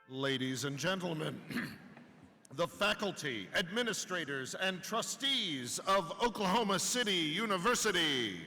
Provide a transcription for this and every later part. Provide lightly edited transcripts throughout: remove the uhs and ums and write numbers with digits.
Ladies and gentlemen, the faculty, administrators, and trustees of Oklahoma City University.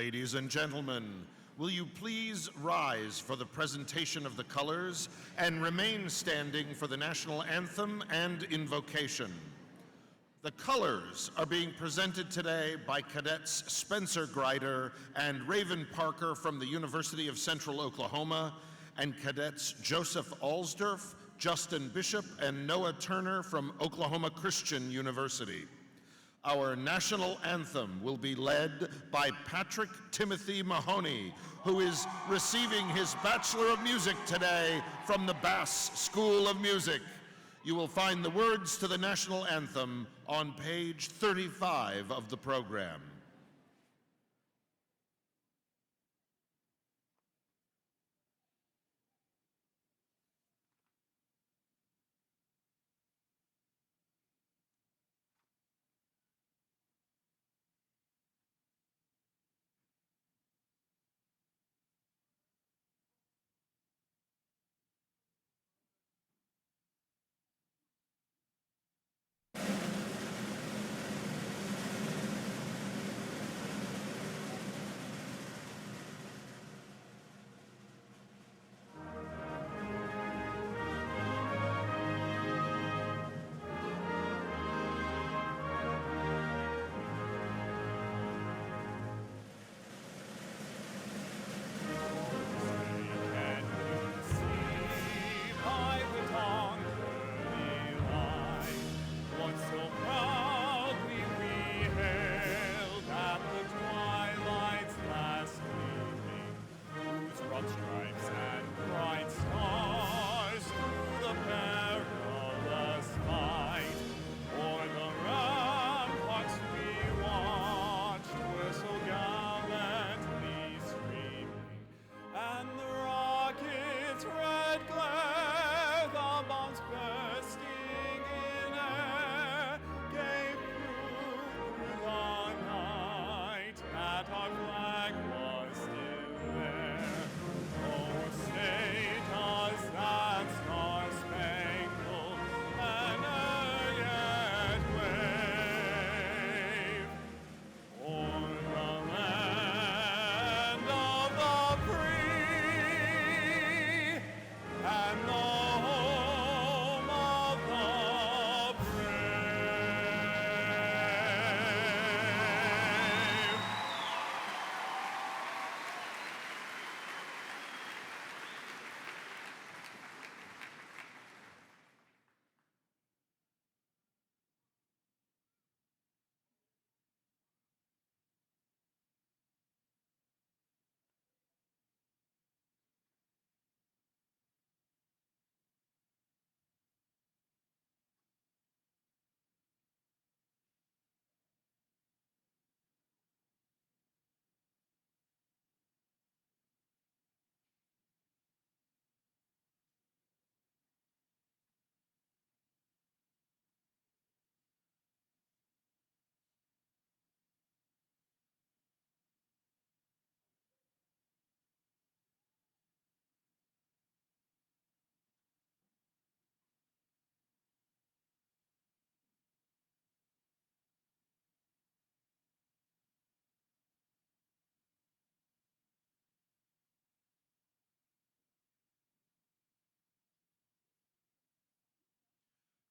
Ladies and gentlemen, will you please rise for the presentation of the colors and remain standing for the national anthem and invocation. The colors are being presented today by Cadets Spencer Grider and Raven Parker from the University of Central Oklahoma, and Cadets Joseph Alsdorf, Justin Bishop, and Noah Turner from Oklahoma Christian University. Our national anthem will be led by Patrick Timothy Mahoney, who is receiving his Bachelor of Music today from the Bass School of Music. You will find the words to the national anthem on page 35 of the program.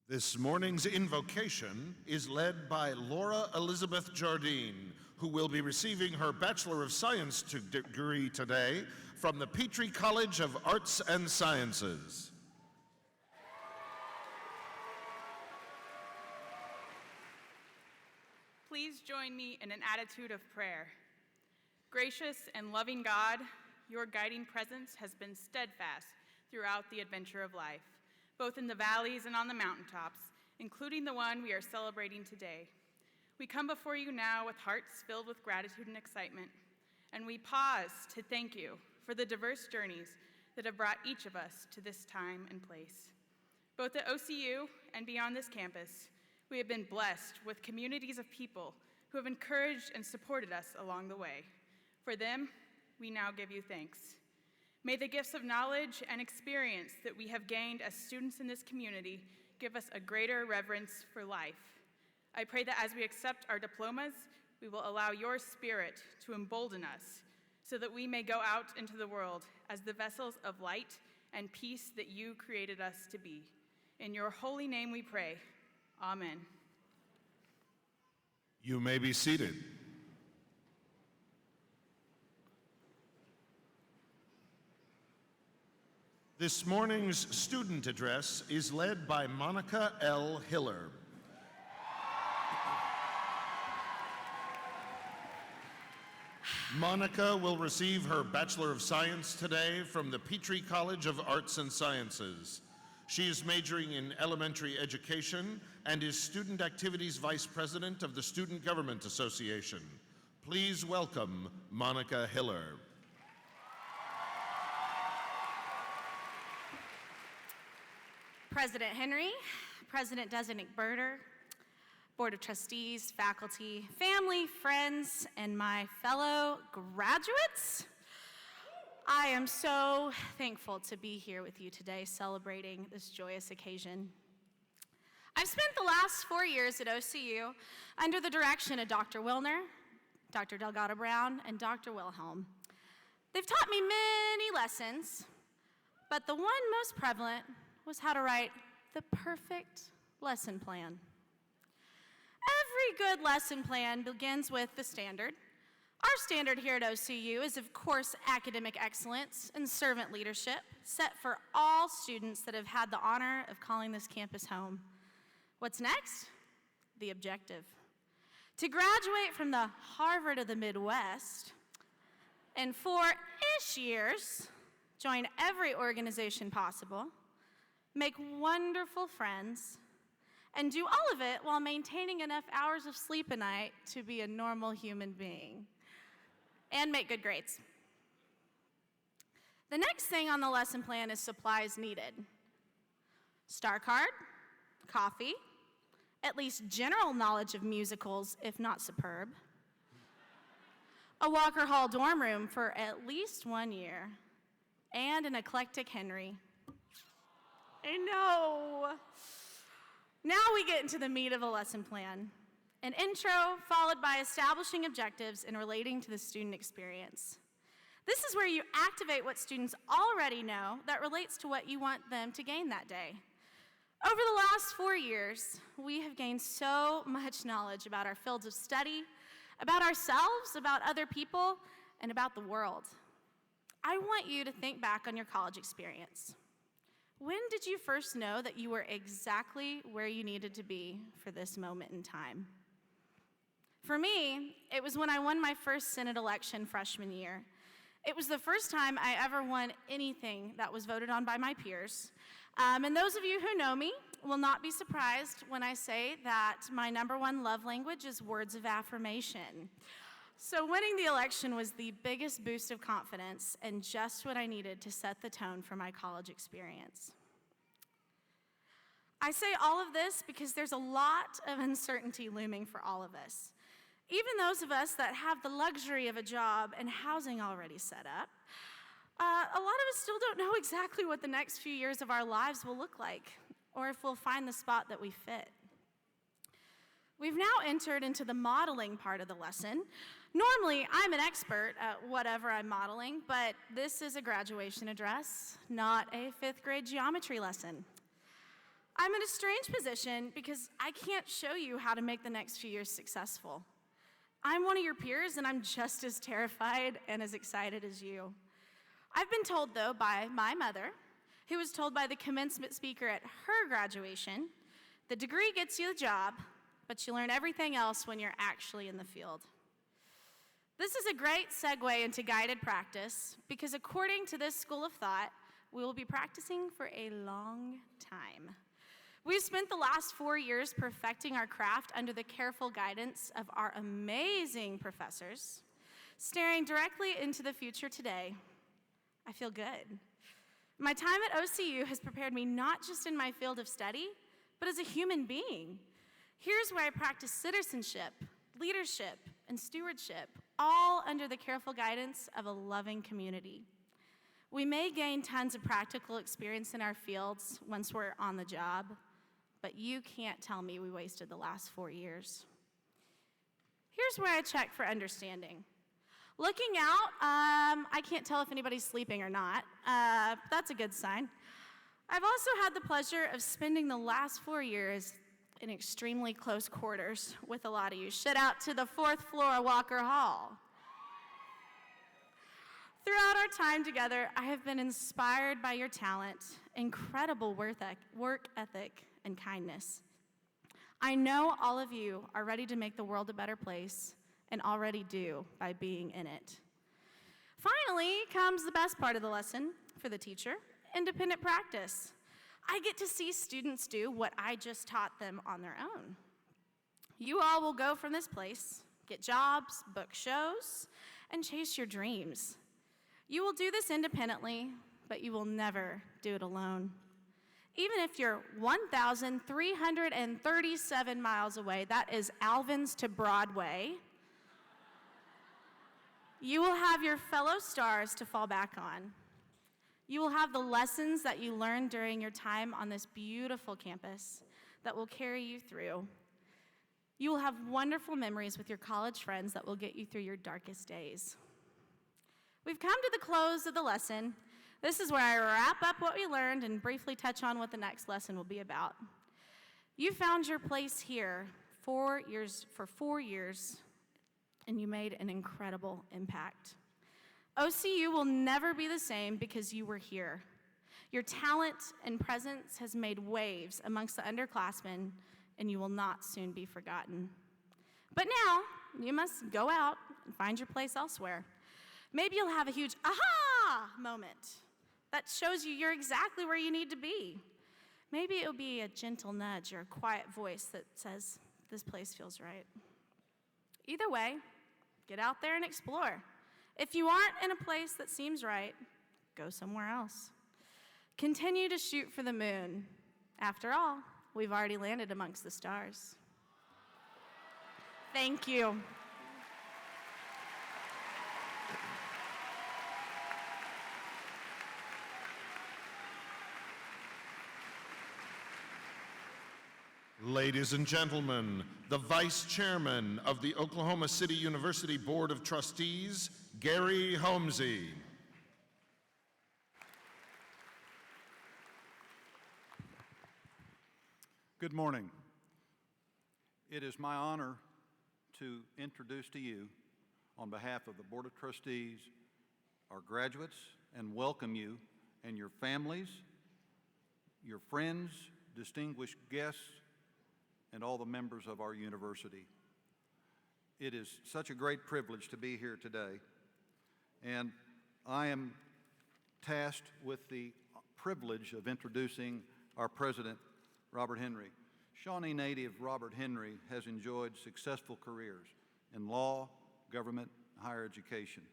This morning's invocation is led by Laura Elizabeth Jardine, who will be receiving her Bachelor of Science degree today from the Petrie College of Arts and Sciences. Please join me in an attitude of prayer. Gracious and loving God, your guiding presence has been steadfast throughout the adventure of life, both in the valleys and on the mountaintops, including the one we are celebrating today. We come before you now with hearts filled with gratitude and excitement, and we pause to thank you for the diverse journeys that have brought each of us to this time and place. Both at OCU and beyond this campus, we have been blessed with communities of people who have encouraged and supported us along the way. For them, we now give you thanks. May the gifts of knowledge and experience that we have gained as students in this community give us a greater reverence for life. I pray that as we accept our diplomas, we will allow your spirit to embolden us so that we may go out into the world as the vessels of light and peace that you created us to be. In your holy name we pray. Amen. You may be seated. This morning's student address is led by Monica L. Hiller. Monica will receive her Bachelor of Science today from the Petrie College of Arts and Sciences. She is majoring in elementary education and is Student Activities Vice President of the Student Government Association. Please welcome Monica Hiller. President Henry, President-designate Berger, Board of Trustees, faculty, family, friends, and my fellow graduates, I am so thankful to be here with you today celebrating this joyous occasion. I've spent the last 4 years at OCU under the direction of Dr. Wilner, Dr. Delgado Brown, and Dr. Wilhelm. They've taught me many lessons, but the one most prevalent was how to write the perfect lesson plan. Every good lesson plan begins with the standard. Our standard here at OCU is, of course, academic excellence and servant leadership, set for all students that have had the honor of calling this campus home. What's next? The objective. To graduate from the Harvard of the Midwest in 4-ish years, join every organization possible, make wonderful friends, and do all of it while maintaining enough hours of sleep a night to be a normal human being, and make good grades. The next thing on the lesson plan is supplies needed. Star card, coffee, at least general knowledge of musicals, if not superb, a Walker Hall dorm room for at least 1 year, and an eclectic Henry. I know. Now we get into the meat of a lesson plan. An intro followed by establishing objectives and relating to the student experience. This is where you activate what students already know that relates to what you want them to gain that day. Over the last 4 years, we have gained so much knowledge about our fields of study, about ourselves, about other people, and about the world. I want you to think back on your college experience. When did you first know that you were exactly where you needed to be for this moment in time? For me, it was when I won my first Senate election freshman year. It was the first time I ever won anything that was voted on by my peers. And those of you who know me will not be surprised when I say that my #1 love language is words of affirmation. So winning the election was the biggest boost of confidence and just what I needed to set the tone for my college experience. I say all of this because there's a lot of uncertainty looming for all of us. Even those of us that have the luxury of a job and housing already set up, a lot of us still don't know exactly what the next few years of our lives will look like, or if we'll find the spot that we fit. We've now entered into the modeling part of the lesson. Normally, I'm an expert at whatever I'm modeling, but this is a graduation address, not a 5th grade geometry lesson. I'm in a strange position because I can't show you how to make the next few years successful. I'm one of your peers, and I'm just as terrified and as excited as you. I've been told, though, by my mother, who was told by the commencement speaker at her graduation, the degree gets you the job, but you learn everything else when you're actually in the field. This is a great segue into guided practice because according to this school of thought, we will be practicing for a long time. We've spent the last 4 years perfecting our craft under the careful guidance of our amazing professors. Staring directly into the future today, I feel good. My time at OCU has prepared me not just in my field of study, but as a human being. Here's where I practice citizenship, leadership, and stewardship, all under the careful guidance of a loving community. We may gain tons of practical experience in our fields once we're on the job, but you can't tell me we wasted the last 4 years. Here's where I check for understanding. Looking out, I can't tell if anybody's sleeping or not. That's a good sign. I've also had the pleasure of spending the last 4 years in extremely close quarters with a lot of you. Shout out to the 4th floor of Walker Hall. Throughout our time together, I have been inspired by your talent, incredible work ethic, and kindness. I know all of you are ready to make the world a better place and already do by being in it. Finally comes the best part of the lesson for the teacher, independent practice. I get to see students do what I just taught them on their own. You all will go from this place, get jobs, book shows, and chase your dreams. You will do this independently, but you will never do it alone. Even if you're 1,337 miles away, that is Alvin's to Broadway, you will have your fellow stars to fall back on. You will have the lessons that you learned during your time on this beautiful campus that will carry you through. You will have wonderful memories with your college friends that will get you through your darkest days. We've come to the close of the lesson. This is where I wrap up what we learned and briefly touch on what the next lesson will be about. You found your place here for 4 years, and you made an incredible impact. OCU will never be the same because you were here. Your talent and presence has made waves amongst the underclassmen, and you will not soon be forgotten. But now, you must go out and find your place elsewhere. Maybe you'll have a huge aha moment that shows you're exactly where you need to be. Maybe it'll be a gentle nudge or a quiet voice that says, this place feels right. Either way, get out there and explore. If you aren't in a place that seems right, go somewhere else. Continue to shoot for the moon. After all, we've already landed amongst the stars. Thank you. Ladies and gentlemen, the Vice Chairman of the Oklahoma City University Board of Trustees, Gary Holmesy. Good morning. It is my honor to introduce to you, on behalf of the Board of Trustees, our graduates, and welcome you and your families, your friends, distinguished guests, and all the members of our university. It is such a great privilege to be here today, and I am tasked with the privilege of introducing our president, Robert Henry. Shawnee native Robert Henry has enjoyed successful careers in law, government, and higher education.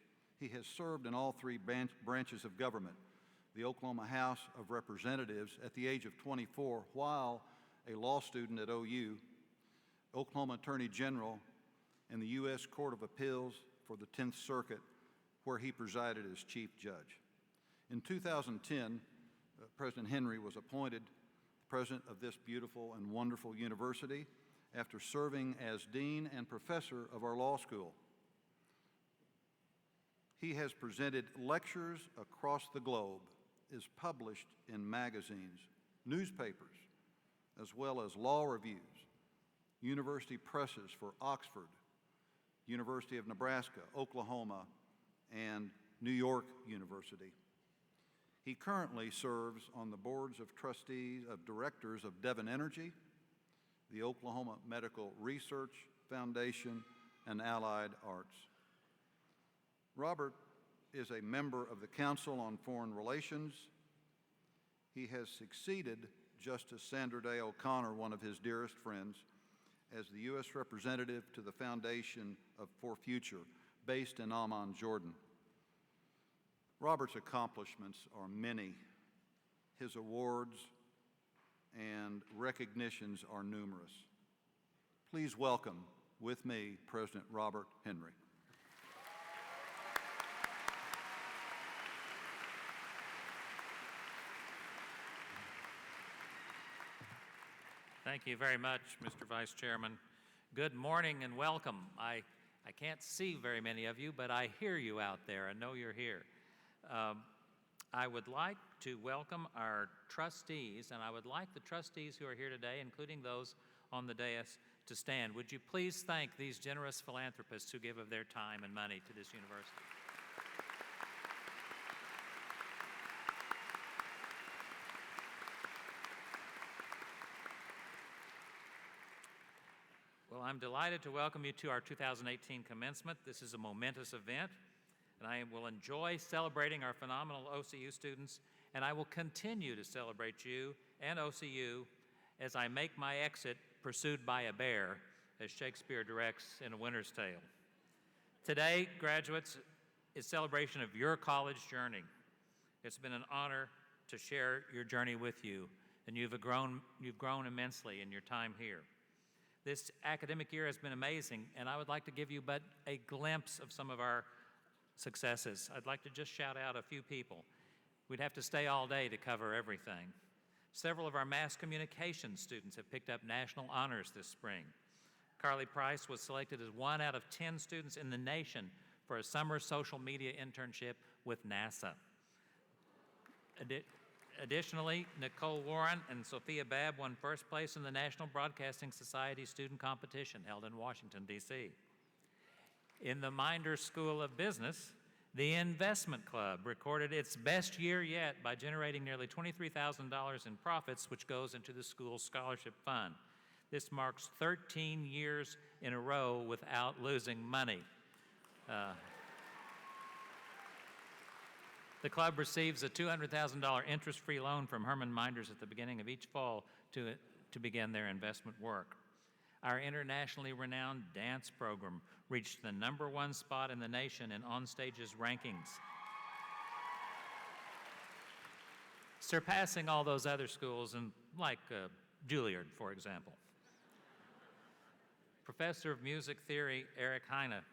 He has served in all three branches of government: the Oklahoma House of Representatives at the age of 24 while a law student at OU, Oklahoma Attorney General, and the U.S. Court of Appeals for the 10th Circuit, where he presided as Chief Judge. In 2010, President Henry was appointed president of this beautiful and wonderful university after serving as dean and professor of our law school. He has presented lectures across the globe, is published in magazines, newspapers, as well as law reviews, university presses for Oxford, University of Nebraska, Oklahoma, and New York University. He currently serves on the boards of trustees of directors of Devon Energy, the Oklahoma Medical Research Foundation, and Allied Arts. Robert is a member of the Council on Foreign Relations. He has succeeded Justice Sandra Day O'Connor, one of his dearest friends, as the U.S. representative to the Foundation for Future, based in Amman, Jordan. Robert's accomplishments are many. His awards and recognitions are numerous. Please welcome, with me, President Robert Henry. Thank you very much, Mr. Vice Chairman. Good morning and welcome. I can't see very many of you, but I hear you out there. I know you're here. I would like to welcome our trustees, and I would like the trustees who are here today, including those on the dais, to stand. Would you please thank these generous philanthropists who give of their time and money to this university? Well, I'm delighted to welcome you to our 2018 commencement. This is a momentous event, and I will enjoy celebrating our phenomenal OCU students, and I will continue to celebrate you and OCU as I make my exit pursued by a bear, as Shakespeare directs in A Winter's Tale. Today, graduates, is celebration of your college journey. It's been an honor to share your journey with you, and you've grown immensely in your time here. This academic year has been amazing, and I would like to give you but a glimpse of some of our successes. I'd like to just shout out a few people. We'd have to stay all day to cover everything. Several of our mass communication students have picked up national honors this spring. Carly Price was selected as 1 out of 10 students in the nation for a summer social media internship with NASA. Additionally, Nicole Warren and Sophia Babb won first place in the National Broadcasting Society student competition held in Washington, D.C. In the Minders School of Business, the Investment Club recorded its best year yet by generating nearly $23,000 in profits, which goes into the school's scholarship fund. This marks 13 years in a row without losing money. The club receives a $200,000 interest-free loan from Herman Minders at the beginning of each fall to begin their investment work. Our internationally renowned dance program reached the #1 spot in the nation in OnStage's rankings, surpassing all those other schools, like Juilliard, for example. Professor of Music Theory Eric Heine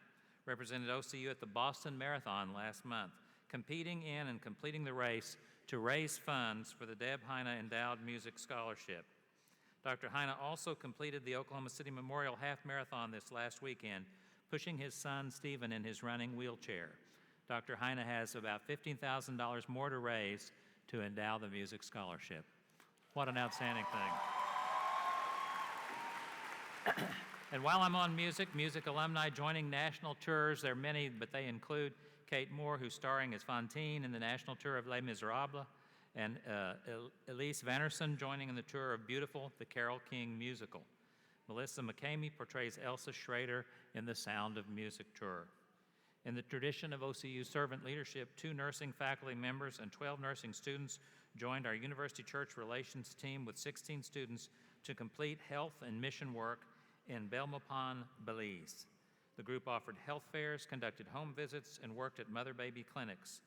represented OCU at the Boston Marathon last month, competing in and completing the race to raise funds for the Deb Heine Endowed Music Scholarship. Dr. Heine also completed the Oklahoma City Memorial Half Marathon this last weekend, pushing his son Stephen in his running wheelchair. Dr. Heine has about $15,000 more to raise to endow the music scholarship. What an outstanding thing. And while I'm on music alumni joining national tours, there are many, but they include Kate Moore, who's starring as Fantine in the national tour of Les Miserables, and Elise Vannerson joining in the tour of Beautiful, the Carole King musical. Melissa McCamey portrays Elsa Schrader in the Sound of Music tour. In the tradition of OCU servant leadership, 2 nursing faculty members and 12 nursing students joined our university church relations team with 16 students to complete health and mission work in Belmopan, Belize. The group offered health fairs, conducted home visits, and worked at mother-baby clinics.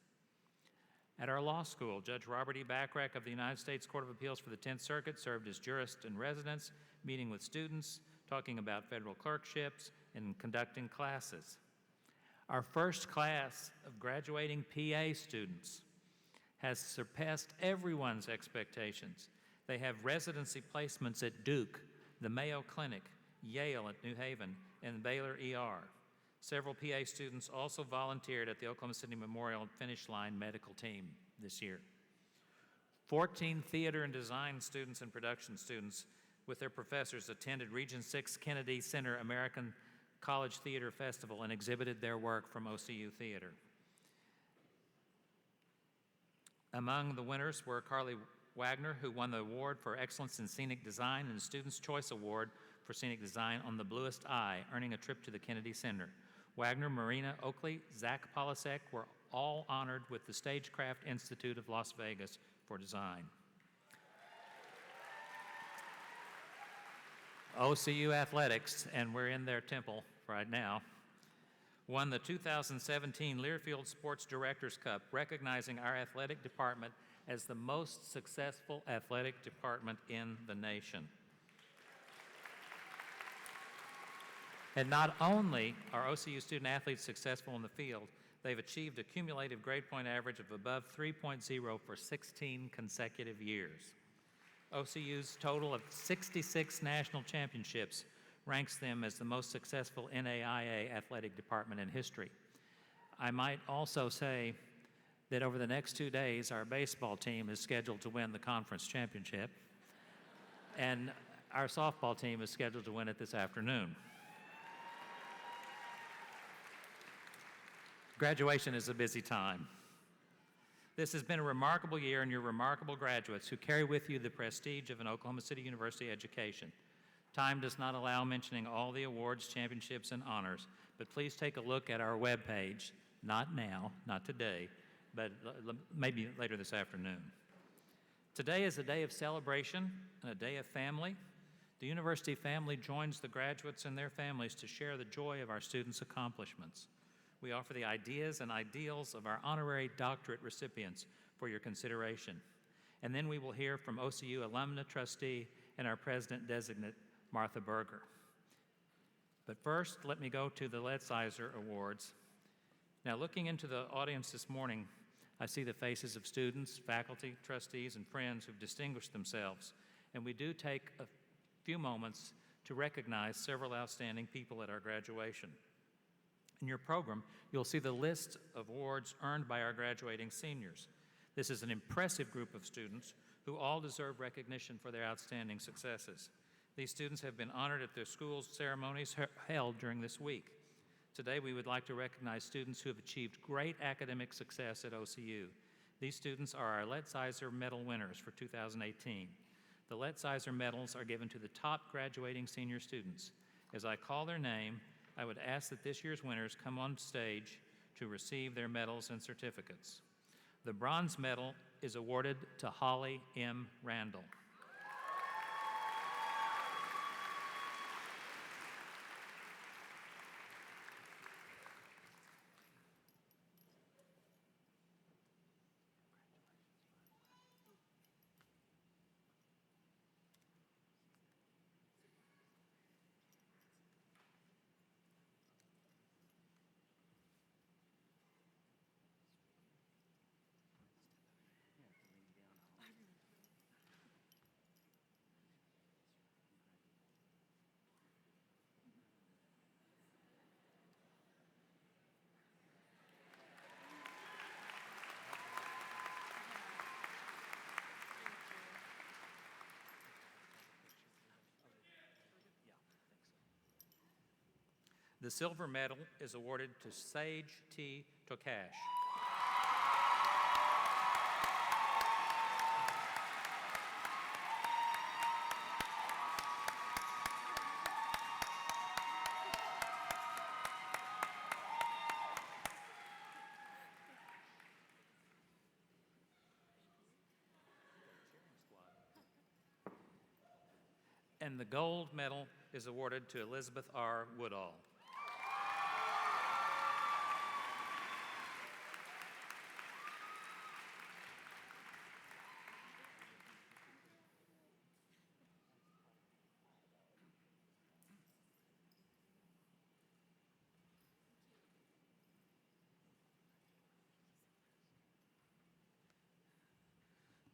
At our law school, Judge Robert E. Bachrach of the United States Court of Appeals for the 10th Circuit served as jurist in residence, meeting with students, talking about federal clerkships, and conducting classes. Our first class of graduating PA students has surpassed everyone's expectations. They have residency placements at Duke, the Mayo Clinic, Yale at New Haven, and Baylor ER. Several PA students also volunteered at the Oklahoma City Memorial Finish Line medical team this year. 14 theater and design students and production students with their professors, attended Region 6 Kennedy Center American College Theater Festival and exhibited their work from OCU Theater. Among the winners were Carly Wagner, who won the award for Excellence in Scenic Design and the Student's Choice Award for Scenic Design on The Bluest Eye, earning a trip to the Kennedy Center. Wagner, Marina Oakley, Zach Polasek were all honored with the Stagecraft Institute of Las Vegas for design. OCU Athletics, and we're in their temple right now, won the 2017 Learfield Sports Directors Cup, recognizing our athletic department as the most successful athletic department in the nation. And not only are OCU student athletes successful in the field, they've achieved a cumulative grade point average of above 3.0 for 16 consecutive years. OCU's total of 66 national championships ranks them as the most successful NAIA athletic department in history. I might also say that over the next 2 days, our baseball team is scheduled to win the conference championship, and our softball team is scheduled to win it this afternoon. Graduation is a busy time. This has been a remarkable year, and you're remarkable graduates who carry with you the prestige of an Oklahoma City University education. Time does not allow mentioning all the awards, championships, and honors, but please take a look at our webpage, not now, not today, but maybe later this afternoon. Today is a day of celebration and a day of family. The university family joins the graduates and their families to share the joy of our students' accomplishments. We offer the ideas and ideals of our honorary doctorate recipients for your consideration. And then we will hear from OCU alumna trustee and our president-designate, Martha Berger. But first, let me go to the Letsizer Awards. Now, looking into the audience this morning, I see the faces of students, faculty, trustees, and friends who've distinguished themselves. And we do take a few moments to recognize several outstanding people at our graduation. In your program, you'll see the list of awards earned by our graduating seniors. This is an impressive group of students who all deserve recognition for their outstanding successes. These students have been honored at their schools' ceremonies held during this week. Today, we would like to recognize students who have achieved great academic success at OCU. These students are our Letsizer Medal winners for 2018. The Letsizer Medals are given to the top graduating senior students. As I call their name, I would ask that this year's winners come on stage to receive their medals and certificates. The bronze medal is awarded to Holly M. Randall. The silver medal is awarded to Sage T. Tokash. And the gold medal is awarded to Elizabeth R. Woodall.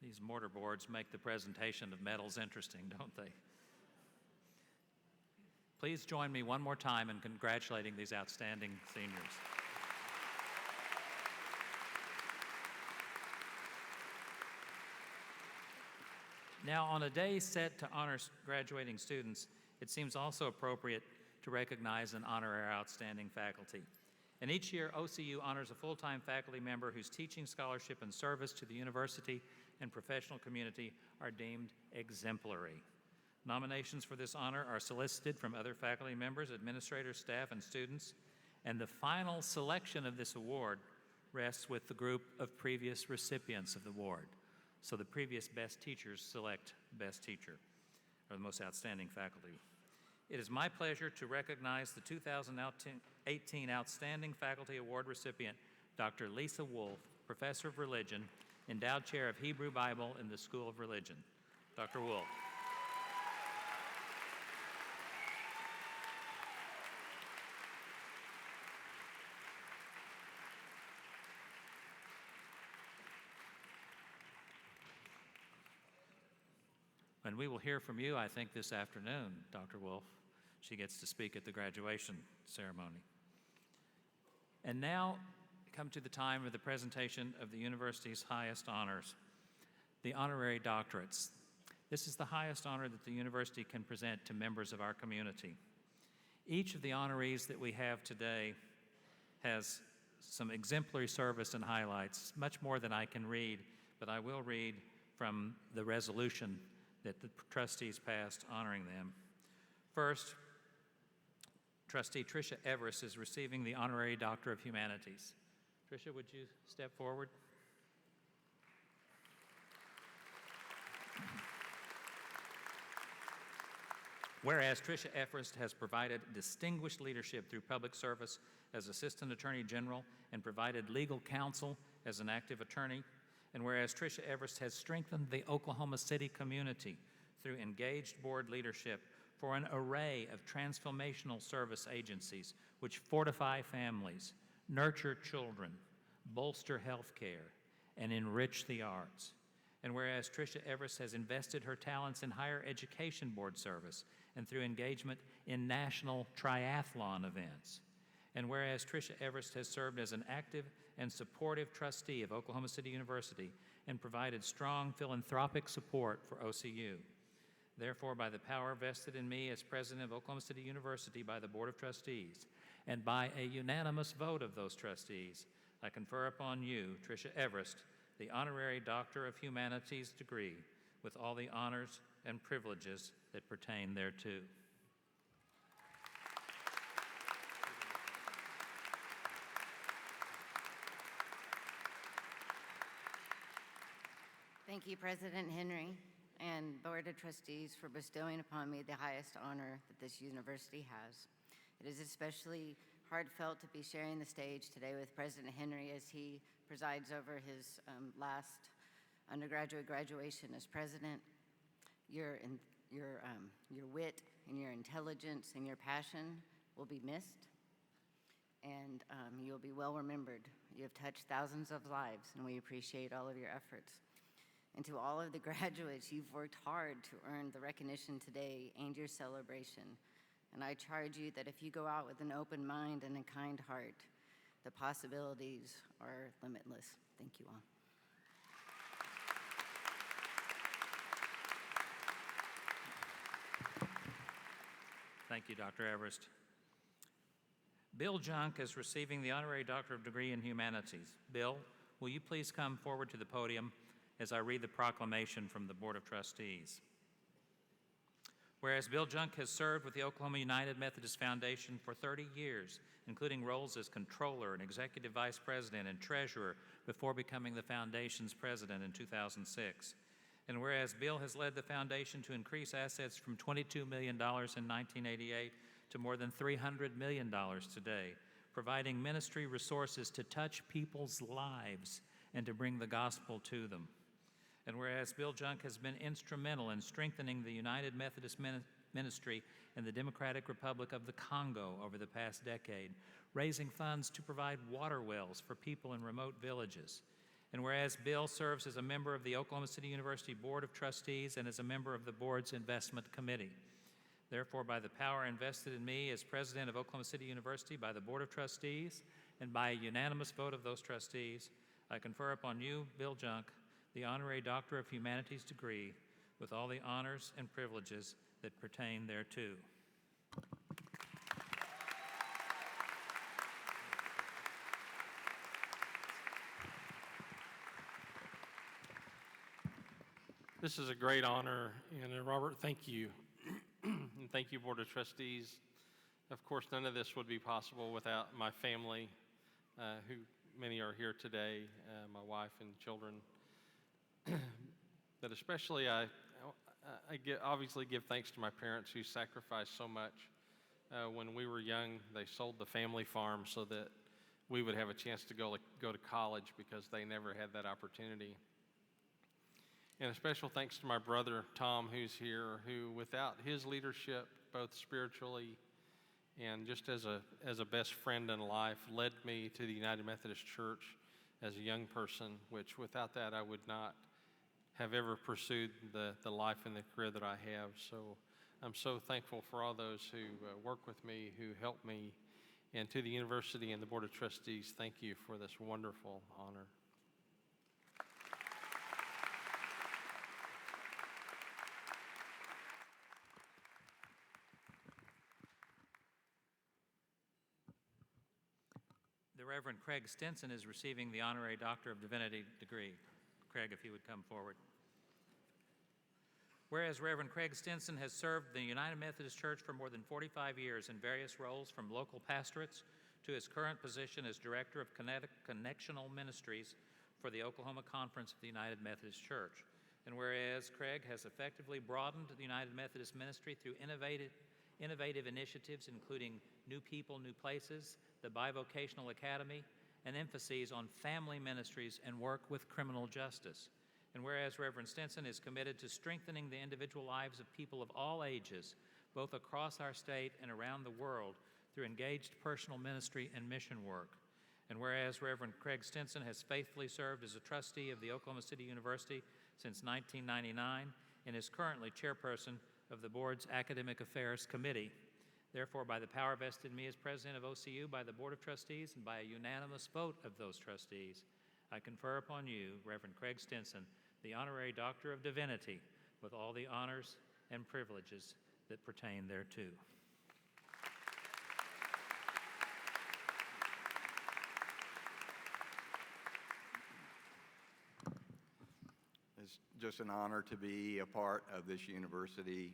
These mortar boards make the presentation of medals interesting, don't they? Please join me one more time in congratulating these outstanding seniors. Now, on a day set to honor graduating students, it seems also appropriate to recognize and honor our outstanding faculty. And each year, OCU honors a full-time faculty member whose teaching, scholarship, and service to the university and professional community are deemed exemplary. Nominations for this honor are solicited from other faculty members, administrators, staff, and students, and the final selection of this award rests with the group of previous recipients of the award. So the previous best teachers select best teacher, or the most outstanding faculty. It is my pleasure to recognize the 2018 Outstanding Faculty Award recipient, Dr. Lisa Wolf, Professor of Religion, Endowed Chair of Hebrew Bible in the School of Religion. Dr. Wolf. And we will hear from you, I think, this afternoon, Dr. Wolf. She gets to speak at the graduation ceremony. And now, come to the time of the presentation of the university's highest honors, the honorary doctorates. This is the highest honor that the university can present to members of our community. Each of the honorees that we have today has some exemplary service and highlights, much more than I can read, but I will read from the resolution that the trustees passed honoring them. First, Trustee Tricia Everest is receiving the Honorary Doctor of Humanities. Tricia, would you step forward? Whereas Tricia Everest has provided distinguished leadership through public service as Assistant Attorney General and provided legal counsel as an active attorney, and whereas Tricia Everest has strengthened the Oklahoma City community through engaged board leadership for an array of transformational service agencies which fortify families, nurture children, bolster health care, and enrich the arts. And whereas Tricia Everest has invested her talents in higher education board service and through engagement in national triathlon events. And whereas Tricia Everest has served as an active and supportive trustee of Oklahoma City University and provided strong philanthropic support for OCU. Therefore, by the power vested in me as president of Oklahoma City University by the Board of Trustees, and by a unanimous vote of those trustees, I confer upon you, Tricia Everest, the Honorary Doctor of Humanities degree with all the honors and privileges that pertain thereto. Thank you, President Henry and Board of Trustees, for bestowing upon me the highest honor that this university has. It is especially heartfelt to be sharing the stage today with President Henry as he presides over his last undergraduate graduation as president. Your wit and your intelligence and your passion will be missed, and you'll be well remembered. You have touched thousands of lives, and we appreciate all of your efforts. And to all of the graduates, you've worked hard to earn the recognition today and your celebration. And I charge you that if you go out with an open mind and a kind heart, the possibilities are limitless. Thank you all. Thank you, Dr. Everest. Bill Junk is receiving the Honorary Doctor of Degree in Humanities. Bill, will you please come forward to the podium as I read the proclamation from the Board of Trustees. Whereas Bill Junk has served with the Oklahoma United Methodist Foundation for 30 years, including roles as controller and executive vice president and treasurer before becoming the foundation's president in 2006. And whereas Bill has led the foundation to increase assets from $22 million in 1988 to more than $300 million today, providing ministry resources to touch people's lives and to bring the gospel to them. And whereas Bill Junk has been instrumental in strengthening the United Methodist Ministry in the Democratic Republic of the Congo over the past decade, raising funds to provide water wells for people in remote villages. And whereas Bill serves as a member of the Oklahoma City University Board of Trustees and as a member of the board's investment committee. Therefore, by the power invested in me as president of Oklahoma City University by the Board of Trustees and by a unanimous vote of those trustees, I confer upon you, Bill Junk, the Honorary Doctor of Humanities degree with all the honors and privileges that pertain thereto. This is a great honor, and Robert, thank you. And thank you, Board of Trustees. Of course, none of this would be possible without my family, who many are here today, my wife and children. But especially, I obviously give thanks to my parents who sacrificed so much. When we were young, they sold the family farm so that we would have a chance to go to college because they never had that opportunity. And a special thanks to my brother, Tom, who's here, who without his leadership, both spiritually and just as a best friend in life, led me to the United Methodist Church as a young person, which without that I would not have ever pursued the life and the career that I have. So I'm so thankful for all those who work with me, who help me, and to the university and the Board of Trustees, thank you for this wonderful honor. The Reverend Craig Stinson is receiving the Honorary Doctor of Divinity degree. Craig, if you would come forward. Whereas Reverend Craig Stinson has served the United Methodist Church for more than 45 years in various roles, from local pastorates to his current position as Director of Connectional Ministries for the Oklahoma Conference of the United Methodist Church. And whereas Craig has effectively broadened the United Methodist ministry through innovative initiatives, including New People, New Places, the Bivocational Academy, and emphases on family ministries and work with criminal justice. And whereas Reverend Stinson is committed to strengthening the individual lives of people of all ages, both across our state and around the world, through engaged personal ministry and mission work. And whereas Reverend Craig Stinson has faithfully served as a trustee of the Oklahoma City University since 1999 and is currently chairperson of the board's Academic Affairs Committee. Therefore, by the power vested in me as president of OCU by the Board of Trustees and by a unanimous vote of those trustees, I confer upon you, Reverend Craig Stinson, the Honorary Doctor of Divinity, with all the honors and privileges that pertain thereto. It's just an honor to be a part of this university.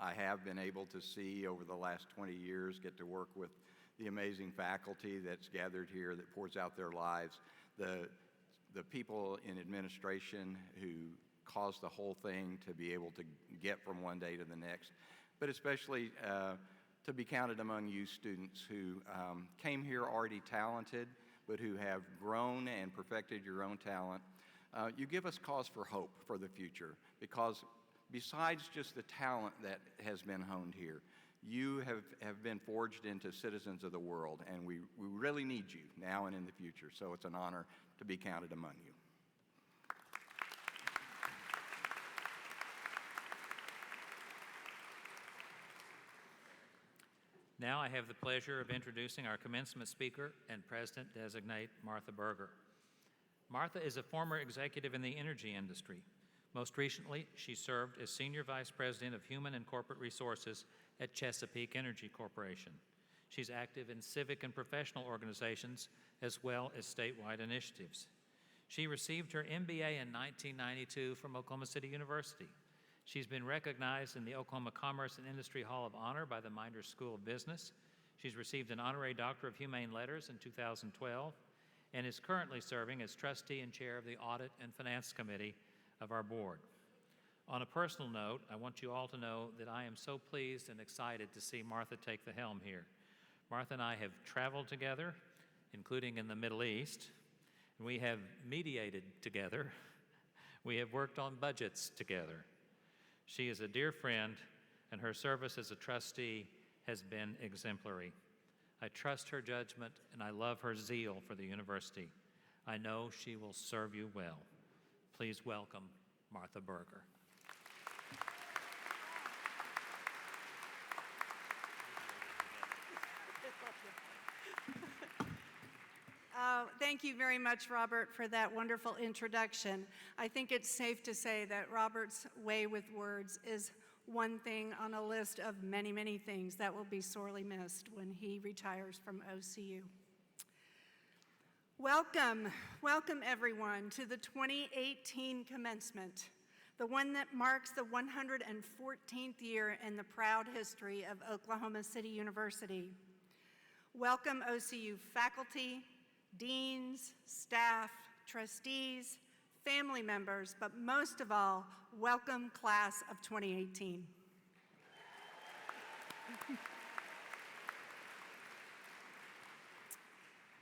I have been able to see over the last 20 years, get to work with the amazing faculty that's gathered here that pours out their lives, the people in administration who cause the whole thing to be able to get from one day to the next, but especially to be counted among you students who came here already talented, but who have grown and perfected your own talent. You give us cause for hope for the future, because besides just the talent that has been honed here, you have been forged into citizens of the world, and we really need you now and in the future. So it's an honor to be counted among you. Now I have the pleasure of introducing our commencement speaker and President-designate, Martha Berger. Martha is a former executive in the energy industry. Most recently, she served as Senior Vice President of Human and Corporate Resources at Chesapeake Energy Corporation. She's active in civic and professional organizations as well as statewide initiatives. She received her MBA in 1992 from Oklahoma City University. She's been recognized in the Oklahoma Commerce and Industry Hall of Honor by the Minders School of Business. She's received an Honorary Doctor of Humane Letters in 2012 and is currently serving as trustee and chair of the Audit and Finance Committee of our board. On a personal note, I want you all to know that I am so pleased and excited to see Martha take the helm here. Martha and I have traveled together, including in the Middle East, and we have mediated together. We have worked on budgets together. She is a dear friend, and her service as a trustee has been exemplary. I trust her judgment, and I love her zeal for the university. I know she will serve you well. Please welcome Martha Berger. Thank you very much, Robert, for that wonderful introduction. I think it's safe to say that Robert's way with words is one thing on a list of many, many things that will be sorely missed when he retires from OCU. Welcome everyone to the 2018 commencement, the one that marks the 114th year in the proud history of Oklahoma City University. Welcome OCU faculty, deans, staff, trustees, family members, but most of all, welcome class of 2018.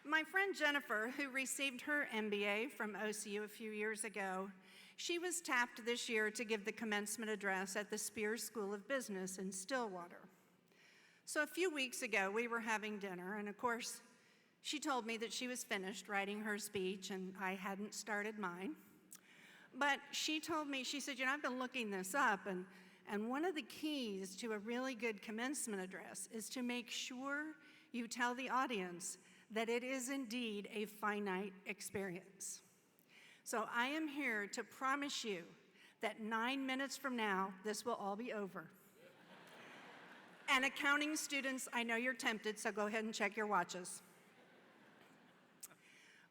My friend Jennifer, who received her MBA from OCU a few years ago, she was tapped this year to give the commencement address at the Spears School of Business in Stillwater. So a few weeks ago, we were having dinner, and of course, she told me that she was finished writing her speech, and I hadn't started mine. But she told me, she said, I've been looking this up, and one of the keys to a really good commencement address is to make sure you tell the audience that it is indeed a finite experience. So I am here to promise you that 9 minutes from now, this will all be over. And accounting students, I know you're tempted, so go ahead and check your watches.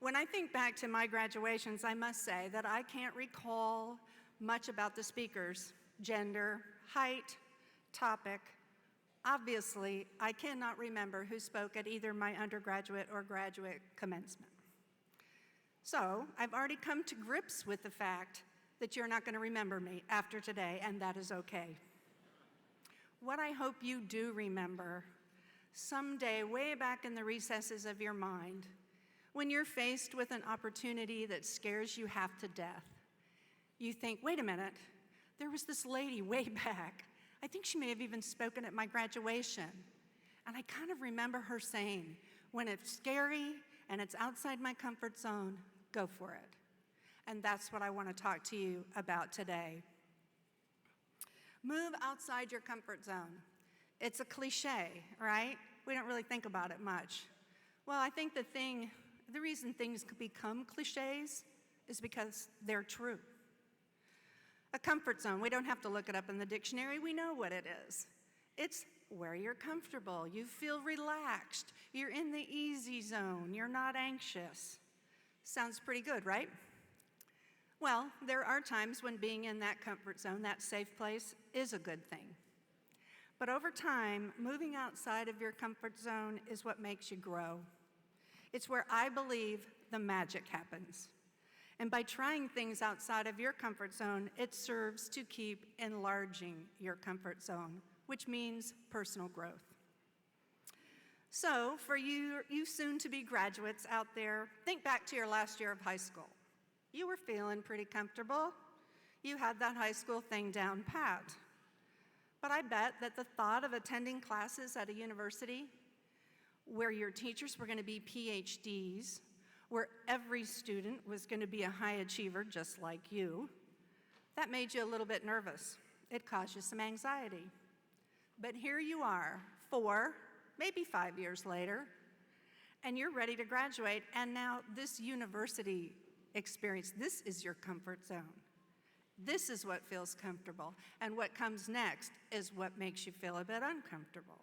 When I think back to my graduations, I must say that I can't recall much about the speakers, gender, height, topic. Obviously, I cannot remember who spoke at either my undergraduate or graduate commencement. So I've already come to grips with the fact that you're not going to remember me after today, and that is okay. What I hope you do remember, someday way back in the recesses of your mind, when you're faced with an opportunity that scares you half to death, you think, wait a minute, there was this lady way back. I think she may have even spoken at my graduation. And I kind of remember her saying, when it's scary and it's outside my comfort zone, go for it. And that's what I want to talk to you about today. Move outside your comfort zone. It's a cliche, right? We don't really think about it much. Well, I think the reason things could become cliches is because they're true. A comfort zone, we don't have to look it up in the dictionary, we know what it is. It's where you're comfortable, you feel relaxed, you're in the easy zone, you're not anxious. Sounds pretty good, right? Well, there are times when being in that comfort zone, that safe place, is a good thing. But over time, moving outside of your comfort zone is what makes you grow. It's where I believe the magic happens. And by trying things outside of your comfort zone, it serves to keep enlarging your comfort zone, which means personal growth. So for you soon-to-be graduates out there, think back to your last year of high school. You were feeling pretty comfortable. You had that high school thing down pat. But I bet that the thought of attending classes at a university where your teachers were going to be PhDs, where every student was going to be a high achiever just like you, that made you a little bit nervous. It caused you some anxiety. But here you are, 4, maybe 5 years later, and you're ready to graduate, and now this university experience, this is your comfort zone. This is what feels comfortable, and what comes next is what makes you feel a bit uncomfortable.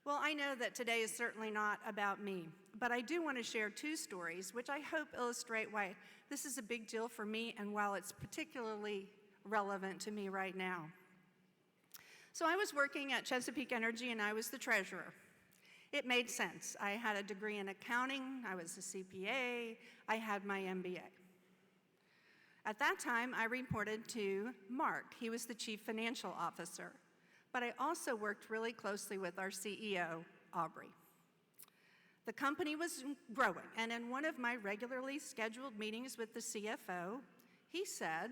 Well, I know that today is certainly not about me, but I do want to share 2 stories which I hope illustrate why this is a big deal for me and while it's particularly relevant to me right now. So I was working at Chesapeake Energy and I was the treasurer. It made sense. I had a degree in accounting, I was a CPA, I had my MBA. At that time, I reported to Mark. He was the chief financial officer. But I also worked really closely with our CEO, Aubrey. The company was growing, and in one of my regularly scheduled meetings with the CFO, he said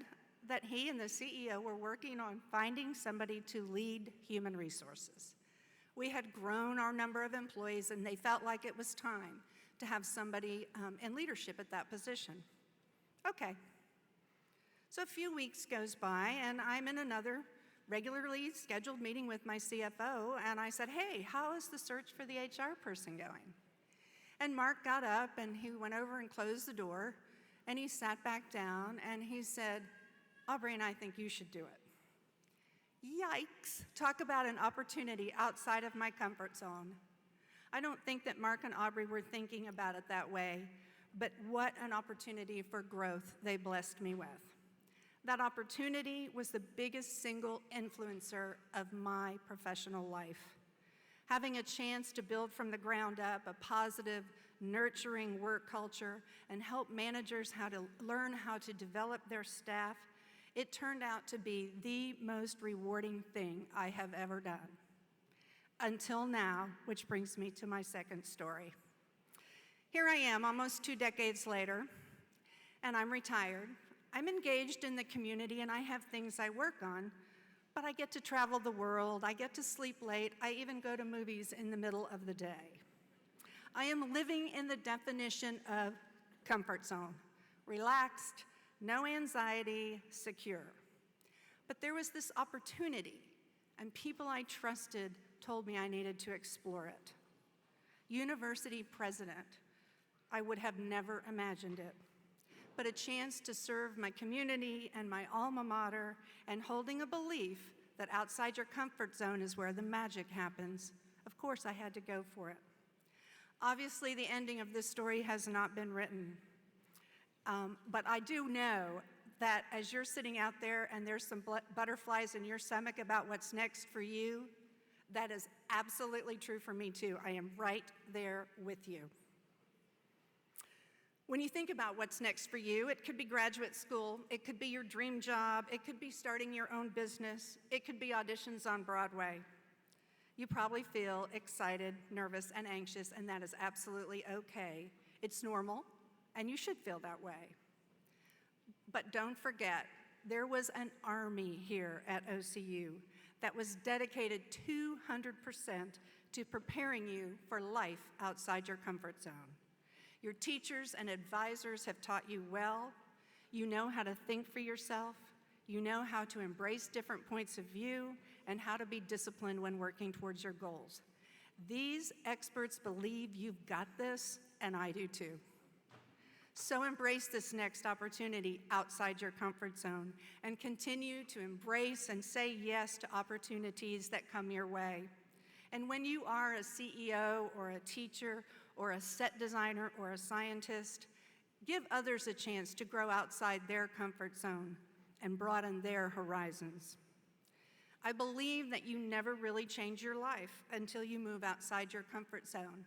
that he and the CEO were working on finding somebody to lead human resources. We had grown our number of employees, and they felt like it was time to have somebody in leadership at that position. Okay. So a few weeks goes by, and I'm in another regularly scheduled meeting with my CFO, and I said, hey, how is the search for the HR person going? And Mark got up and he went over and closed the door and he sat back down and he said, Aubrey and I think you should do it. Yikes, talk about an opportunity outside of my comfort zone. I don't think that Mark and Aubrey were thinking about it that way, but what an opportunity for growth they blessed me with. That opportunity was the biggest single influencer of my professional life. Having a chance to build from the ground up a positive, nurturing work culture and help managers learn how to develop their staff, it turned out to be the most rewarding thing I have ever done. Until now, which brings me to my second story. Here I am, almost 2 decades later, and I'm retired. I'm engaged in the community and I have things I work on, but I get to travel the world, I get to sleep late, I even go to movies in the middle of the day. I am living in the definition of comfort zone, relaxed, no anxiety, secure. But there was this opportunity, and people I trusted told me I needed to explore it. University president, I would have never imagined it. But a chance to serve my community and my alma mater and holding a belief that outside your comfort zone is where the magic happens, of course I had to go for it. Obviously, the ending of this story has not been written. But I do know that as you're sitting out there and there's some butterflies in your stomach about what's next for you, that is absolutely true for me too. I am right there with you. When you think about what's next for you, it could be graduate school, it could be your dream job, it could be starting your own business, it could be auditions on Broadway. You probably feel excited, nervous, and anxious, and that is absolutely okay. It's normal, and you should feel that way. But don't forget, there was an army here at OCU that was dedicated 200% to preparing you for life outside your comfort zone. Your teachers and advisors have taught you well. You know how to think for yourself. You know how to embrace different points of view and how to be disciplined when working towards your goals. These experts believe you've got this, and I do too. So embrace this next opportunity outside your comfort zone and continue to embrace and say yes to opportunities that come your way. And when you are a CEO or a teacher or a set designer or a scientist, give others a chance to grow outside their comfort zone and broaden their horizons. I believe that you never really change your life until you move outside your comfort zone.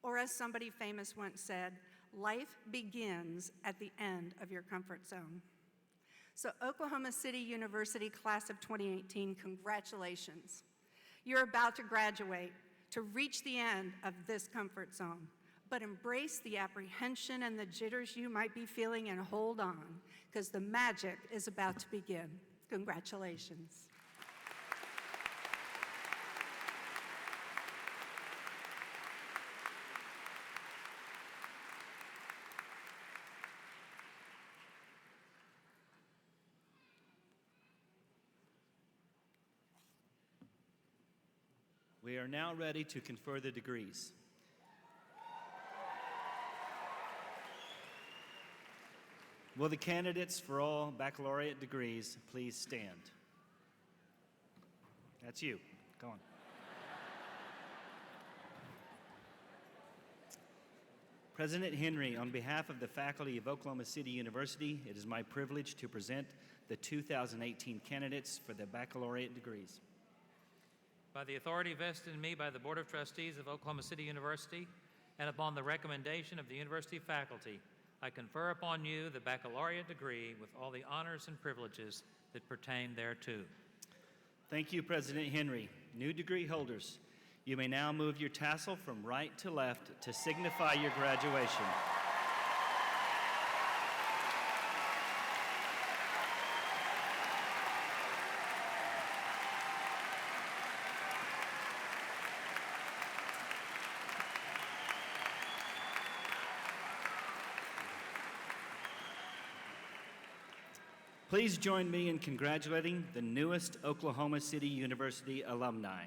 Or as somebody famous once said, life begins at the end of your comfort zone. So Oklahoma City University class of 2018, congratulations. You're about to graduate, to reach the end of this comfort zone, but embrace the apprehension and the jitters you might be feeling and hold on, because the magic is about to begin. Congratulations. We are now ready to confer the degrees. Will the candidates for all baccalaureate degrees please stand? That's you. Go on. President Henry, on behalf of the faculty of Oklahoma City University, it is my privilege to present the 2018 candidates for the baccalaureate degrees. By the authority vested in me by the Board of Trustees of Oklahoma City University, and upon the recommendation of the university faculty, I confer upon you the baccalaureate degree with all the honors and privileges that pertain thereto. Thank you, President Henry. New degree holders, you may now move your tassel from right to left to signify your graduation. Please join me in congratulating the newest Oklahoma City University alumni.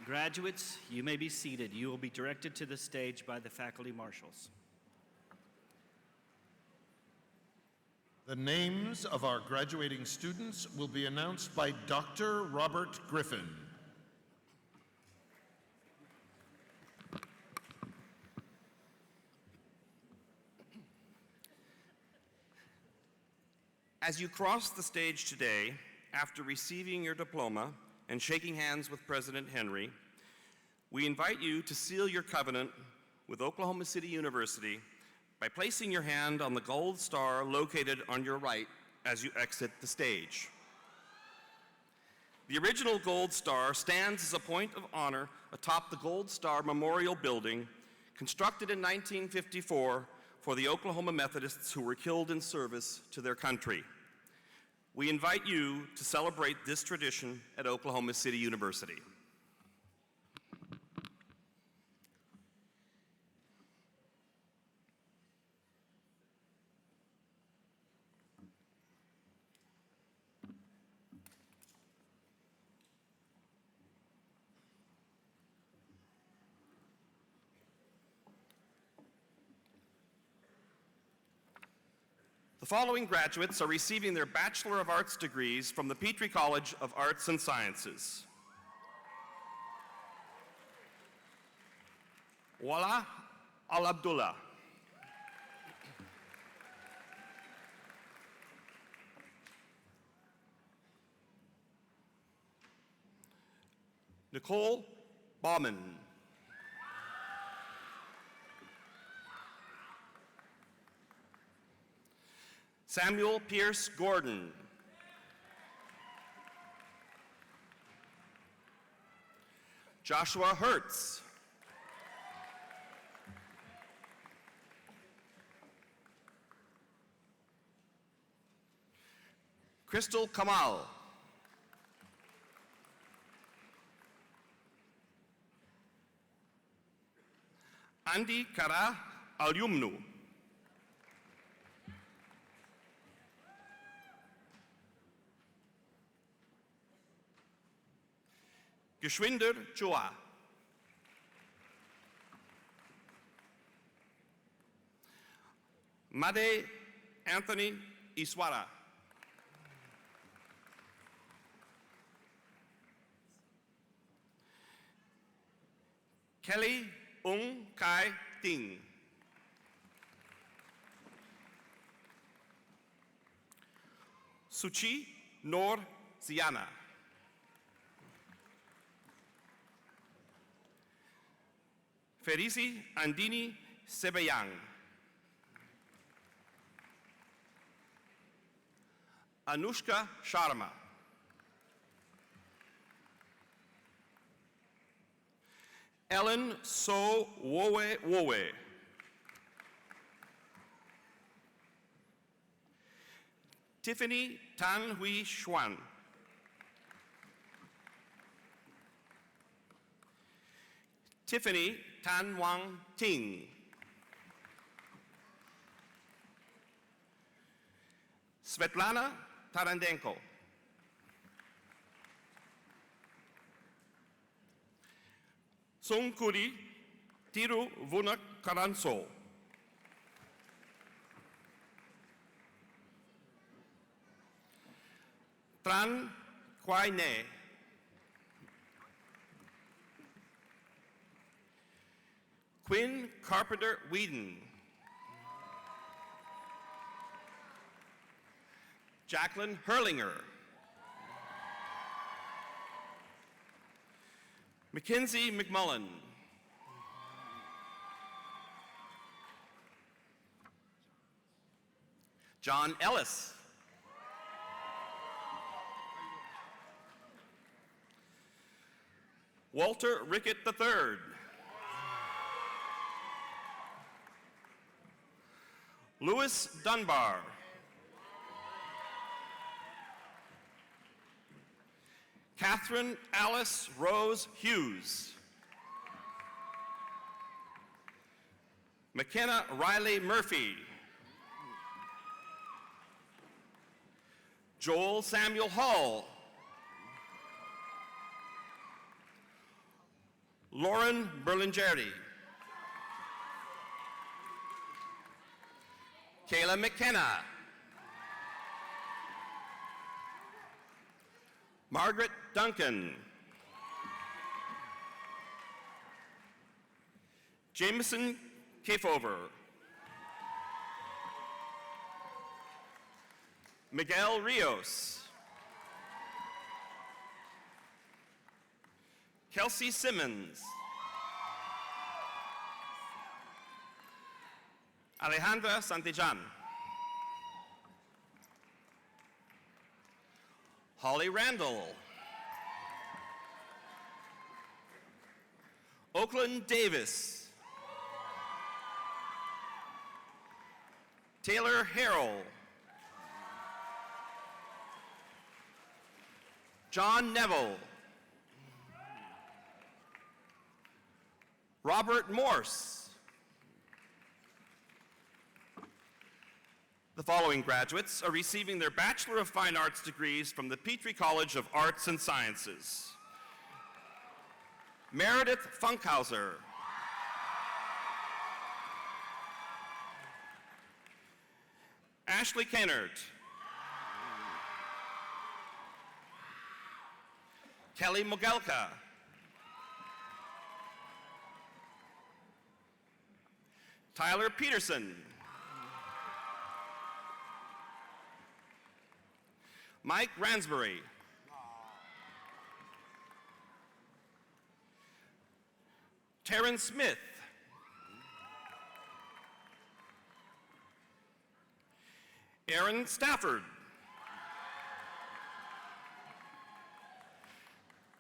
Graduates, you may be seated. You will be directed to the stage by the faculty marshals. The names of our graduating students will be announced by Dr. Robert Griffin. As you cross the stage today, after receiving your diploma and shaking hands with President Henry, we invite you to seal your covenant with Oklahoma City University by placing your hand on the gold star located on your right as you exit the stage. The original gold star stands as a point of honor atop the Gold Star Memorial Building, constructed in 1954 for the Oklahoma Methodists who were killed in service to their country. We invite you to celebrate this tradition at Oklahoma City University. The following graduates are receiving their Bachelor of Arts degrees from the Petrie College of Arts and Sciences. Wala Al-Abdullah. Nicole Bauman. Samuel Pierce Gordon. Joshua Hertz. Crystal Kamal. Andy Kara Alyumnu. Geschwinder Chua. Made Anthony Iswara. Kelly Ung Kai Ting. Suchi Nor Ziana. Ferisi Andini Sebeyang. Anushka Sharma. Ellen So Wowe Wowe. Tiffany Tan Hui Xuan. Tiffany Tan Wang Ting. Svetlana Tarandenko. Songkuri Tiru Vunak Karanso. Tran Kwai Ne. Quinn Carpenter Whedon. Jacqueline Hurlinger. Mackenzie McMullen. John Ellis. Walter Rickett III. Louis Dunbar. Catherine Alice Rose Hughes. McKenna Riley Murphy. Joel Samuel Hall. Lauren Berlingeri. Kayla McKenna. Margaret Duncan. Jameson Kafover. Miguel Rios. Kelsey Simmons. Alejandra Santillan. Holly Randall. Oakland Davis. Taylor Harrell. John Neville. Robert Morse. The following graduates are receiving their Bachelor of Fine Arts degrees from the Petrie College of Arts and Sciences. Meredith Funkhauser. Ashley Kennert. Kelly Mogelka. Tyler Peterson. Mike Ransbury. Taryn Smith. Aaron Stafford.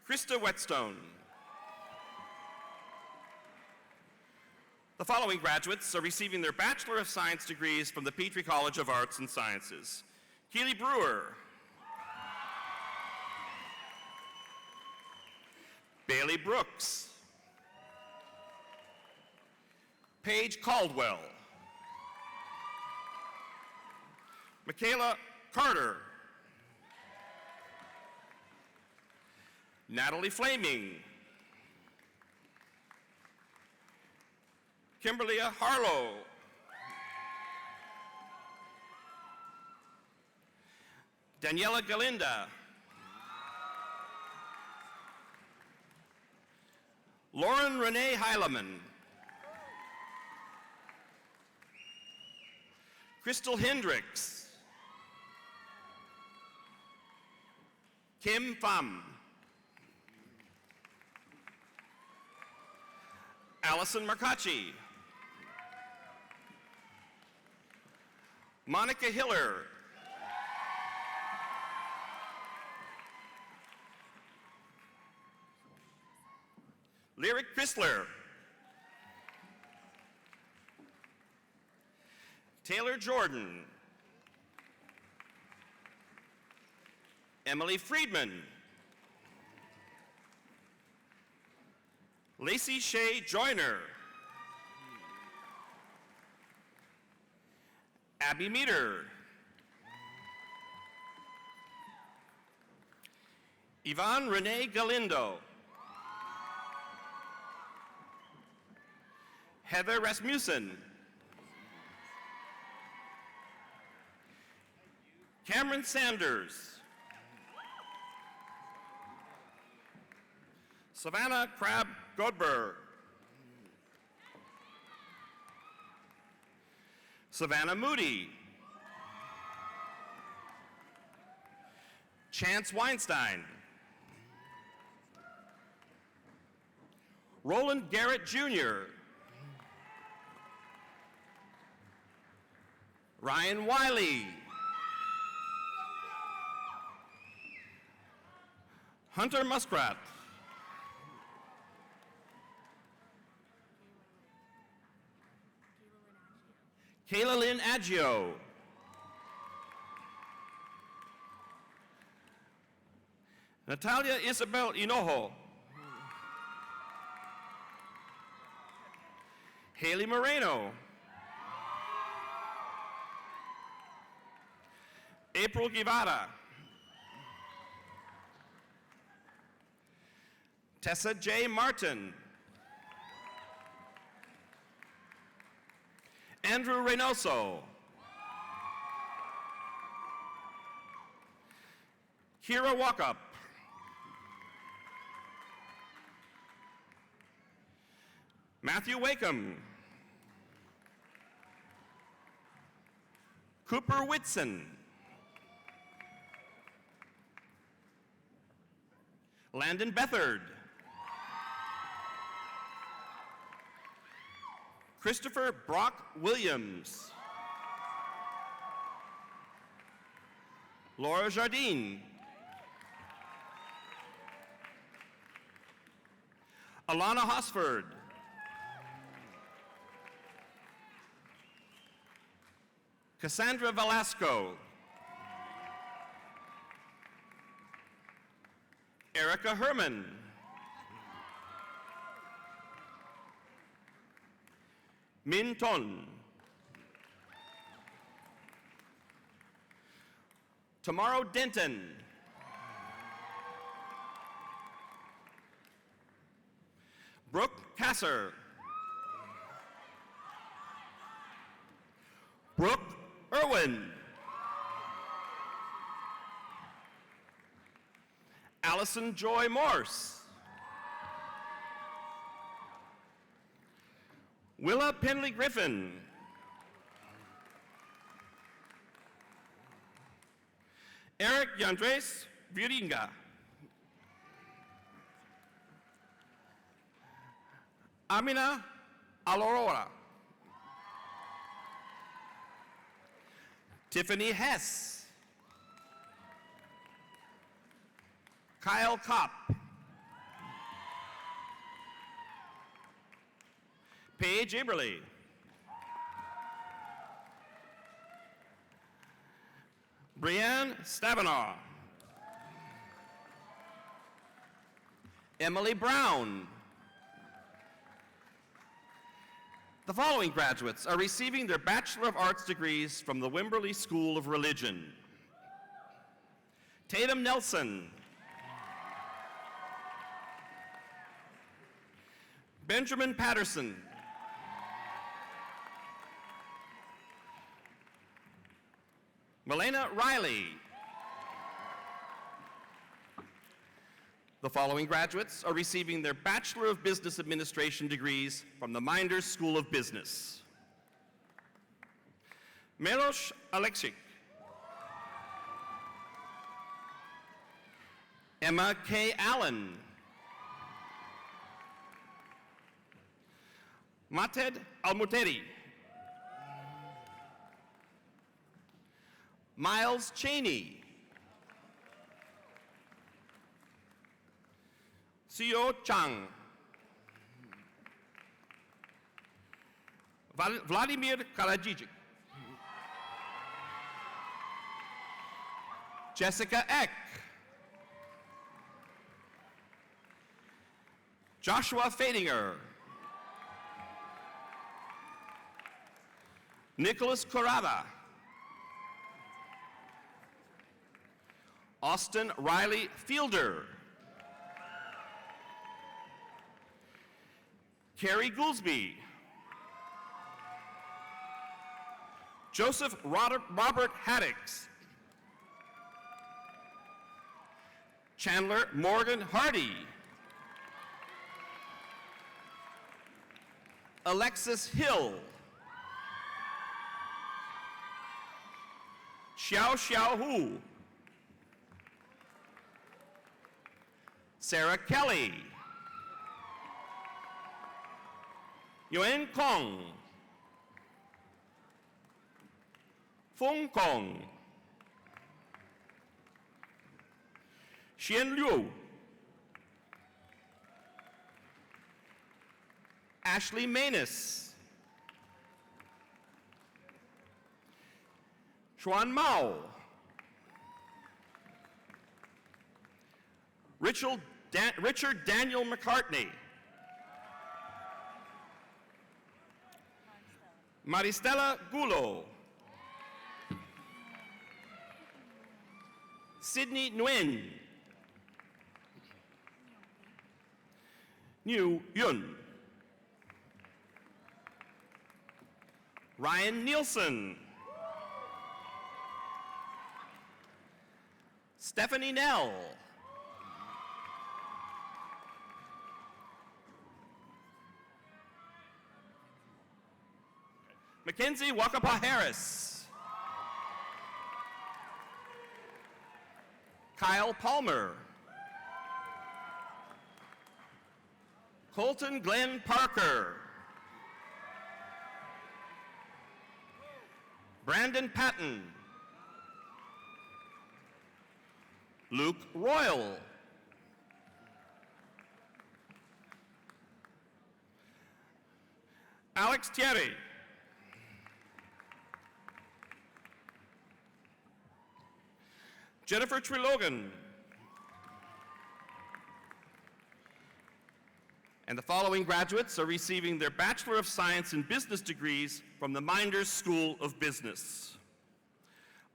Krista Whetstone. The following graduates are receiving their Bachelor of Science degrees from the Petrie College of Arts and Sciences. Keely Brewer. Bailey Brooks. Paige Caldwell. Michaela Carter. Natalie Flaming. Kimberly Harlow. Daniela Galinda. Lauren Renee Heileman. Crystal Hendricks. Kim Pham. Allison Marcacci. Monica Hiller. Lyric Chrysler. Taylor Jordan. Emily Friedman. Lacey Shea Joyner. Abby Meter. Yvonne Renee Galindo. Heather Rasmussen. Cameron Sanders. Savannah Crabb Godber. Savannah Moody. Chance Weinstein. Roland Garrett Jr. Ryan Wiley. Hunter Muskrat. Kayla Lynn Aggio. Natalia Isabel Hinojo. Haley Moreno. April Guevara. Tessa J. Martin. Andrew Reynoso. Kira Walkup. Matthew Wakeham. Cooper Whitson. Landon Bethard. Christopher Brock Williams. Laura Jardine. Alana Hosford. Cassandra Velasco. Erica Herman. Min Ton. Tomorrow Denton. Brooke Kasser. Brooke Irwin. Allison Joy Morse. Willa Penley Griffin. Eric Yandres Viringa. Amina Alorora. Tiffany Hess. Kyle Kopp. Paige Aberley. Brianne Stavanaugh. Emily Brown. The following graduates are receiving their Bachelor of Arts degrees from the Wimberley School of Religion. Tatum Nelson. Benjamin Patterson. Melena Riley. The following graduates are receiving their Bachelor of Business Administration degrees from the Minders School of Business. Milos Aleksik. Emma K. Allen. Mated Almuteri. Miles Cheney. Seo Chang. Vladimir Karadzic. Jessica Eck. Joshua Fadinger. Nicholas Corrada. Austin Riley Fielder. Carrie Goolsby. Joseph Robert Haddix. Chandler Morgan Hardy. Alexis Hill. Xiao Xiao Hu. Sarah Kelly. Yuen Kong. Feng Kong. Xian Liu. Ashley Manus. Xuan Mao. Richard Daniel McCartney. Maristela Gulo. Sydney Nguyen. Niu Yun. Ryan Nielsen. Stephanie Nell. Mackenzie Wakapa Harris. Kyle Palmer. Colton Glenn Parker. Brandon Patton. Luke Royal. Alex Thierry. Jennifer Trilogan. And the following graduates are receiving their Bachelor of Science in Business degrees from the Minders School of Business.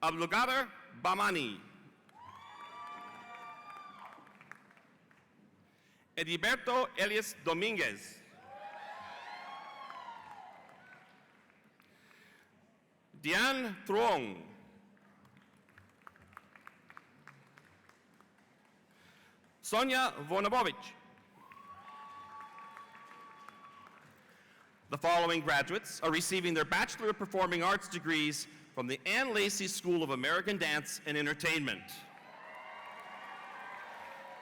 Ablugadar Bamani. Ediberto Elias Dominguez. Diane Truong. Sonia Vonabovich. The following graduates are receiving their Bachelor of Performing Arts degrees from the Ann Lacey School of American Dance and Entertainment.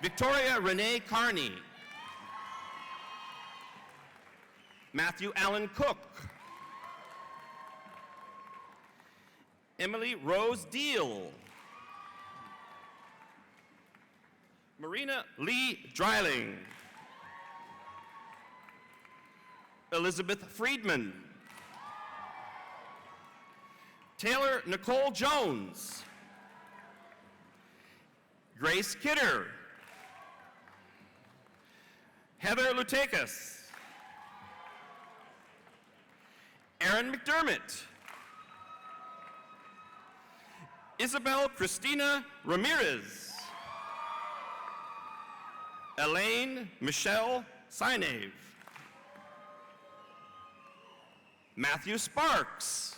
Victoria Renee Carney. Matthew Allen Cook. Emily Rose Deal. Marina Lee Dreiling. Elizabeth Friedman. Taylor Nicole Jones. Grace Kidder. Heather Lutekas. Aaron McDermott. Isabel Christina Ramirez. Elaine Michelle Sinave. Matthew Sparks.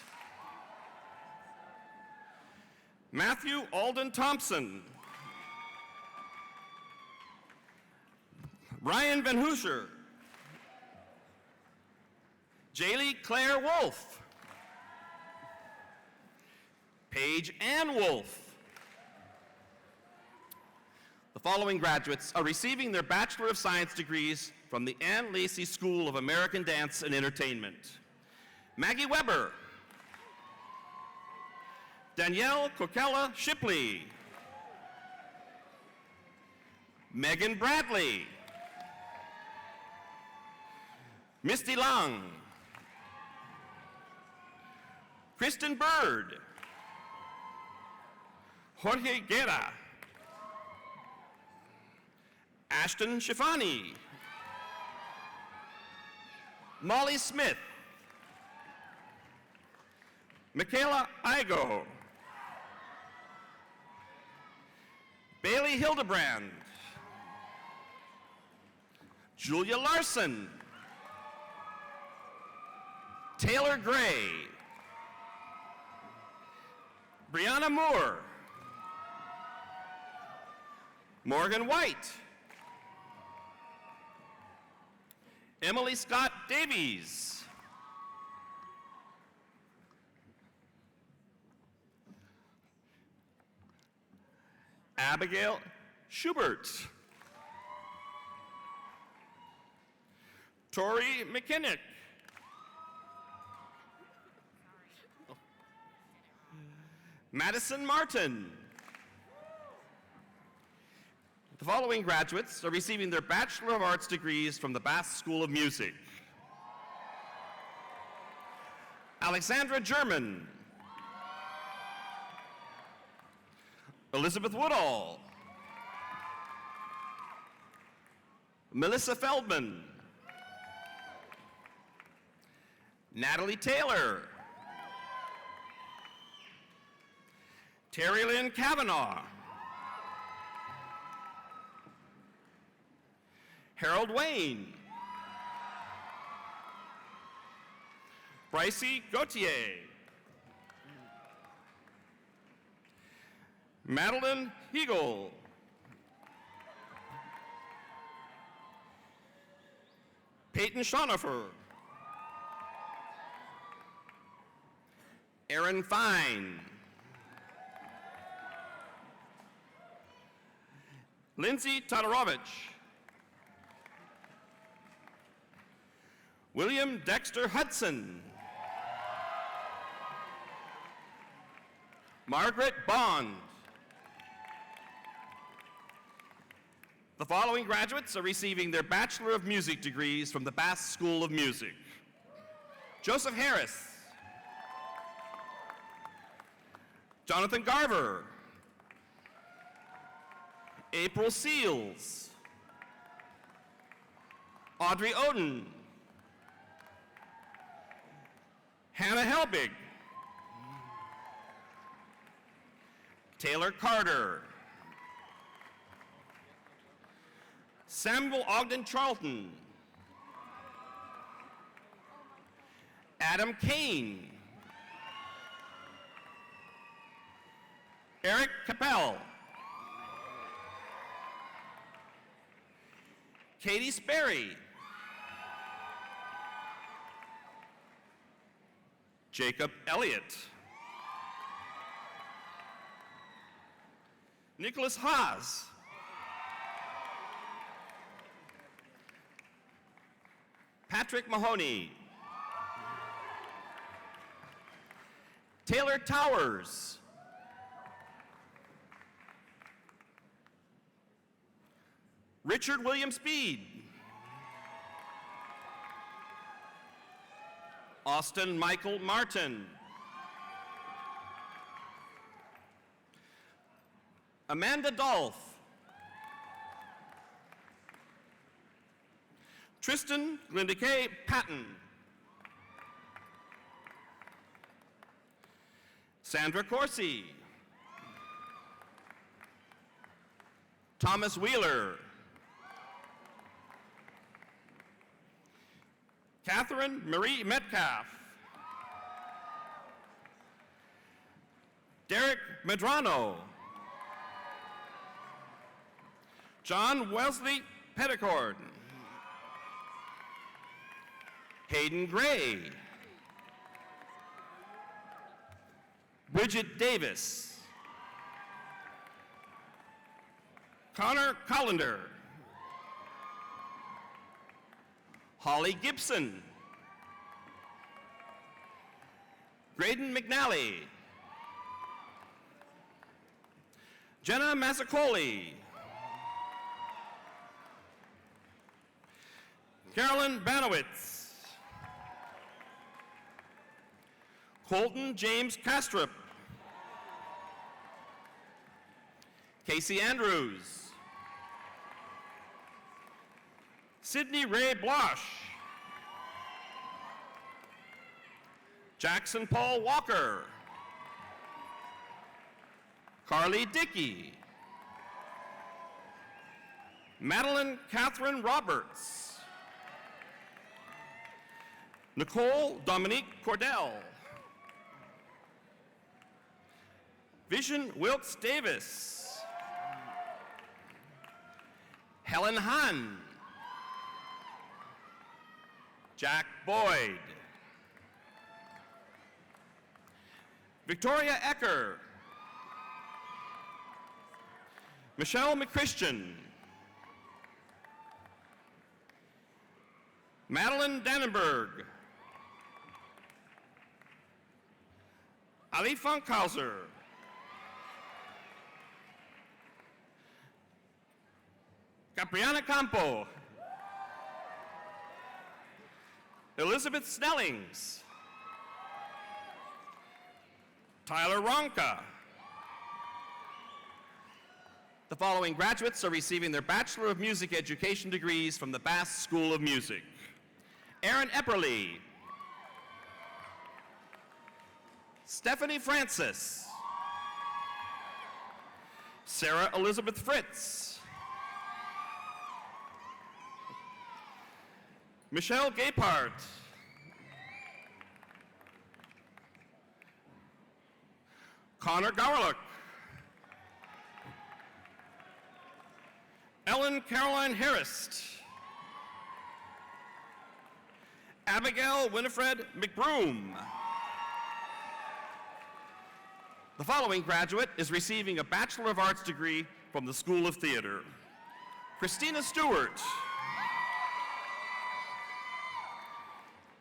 Matthew Alden Thompson. Ryan Van Hoosher. Jaylee Claire Wolf. Paige Ann Wolf. The following graduates are receiving their Bachelor of Science degrees from the Ann Lacey School of American Dance and Entertainment. Maggie Weber. Danielle Kokella Shipley. Megan Bradley. Misty Long. Kristen Bird. Jorge Guerra. Ashton Shifani. Molly Smith. Michaela Igo. Bailey Hildebrand. Julia Larson. Taylor Gray. Brianna Moore. Morgan White. Emily Scott Davies. Abigail Schubert. Tori McKinnick. Madison Martin. The following graduates are receiving their Bachelor of Arts degrees from the Bath School of Music. Alexandra German. Elizabeth Woodall. Melissa Feldman. Natalie Taylor. Terry Lynn Kavanaugh. Harold Wayne. Brycey Gauthier. Madeline Hegel. Peyton Schonhofer. Aaron Fine. Lindsay Todorovich. William Dexter Hudson. Margaret Bond. The following graduates are receiving their Bachelor of Music degrees from the Bass School of Music. Joseph Harris. Jonathan Garver. April Seals. Audrey Oden. Hannah Helbig. Taylor Carter. Samuel Ogden Charlton. Adam Kane. Eric Capel. Katie Sperry. Jacob Elliott. Nicholas Haas. Patrick Mahoney. Taylor Towers. Richard William Speed. Austin Michael Martin. Amanda Dolph. Tristan Glendike Patton. Sandra Corsi. Thomas Wheeler. Catherine Marie Metcalf. Derek Medrano. John Wesley Petticord. Hayden Gray. Bridget Davis. Connor Collender. Holly Gibson. Graydon McNally. Jenna Mazzacoli. Carolyn Banowitz. Colton James Kastrup. Casey Andrews. Sydney Ray Blosh. Jackson Paul Walker. Carly Dickey. Madeline Catherine Roberts. Nicole Dominique Cordell. Vision Wilkes Davis. Helen Hahn. Jack Boyd. Victoria Ecker. Michelle McChristian. Madeline Dannenberg. Ali Funkhauser. Capriana Campo. Elizabeth Snellings. Tyler Ronca. The following graduates are receiving their Bachelor of Music Education degrees from the Bass School of Music. Aaron Epperly. Stephanie Francis. Sarah Elizabeth Fritz. Michelle Gapart. Connor Gowerlook. Ellen Caroline Harrist. Abigail Winifred McBroom. The following graduate is receiving a Bachelor of Arts degree from the School of Theater. Christina Stewart.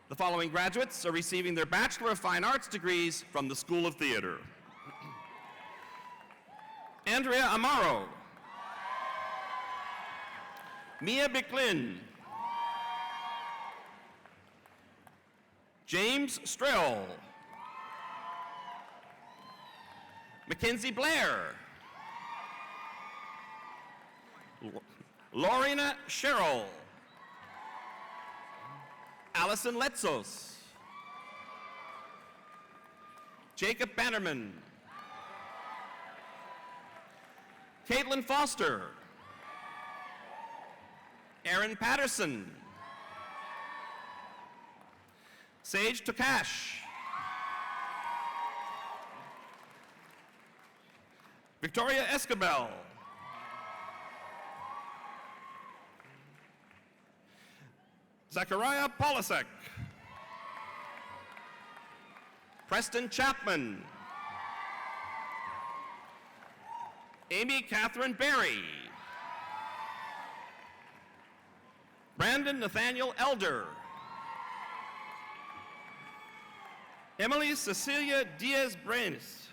The following graduates are receiving their Bachelor of Fine Arts degrees from the School of Theater. Andrea Amaro. Mia Bicklin. James Strell. Mackenzie Blair. Lorena Sherrill. Allison Letzos. Jacob Bannerman. Caitlin Foster. Aaron Patterson. Sage Tokash. Victoria Escabel. Zachariah Polasek. Preston Chapman. Amy Catherine Berry. Brandon Nathaniel Elder. Emily Cecilia Diaz-Branes.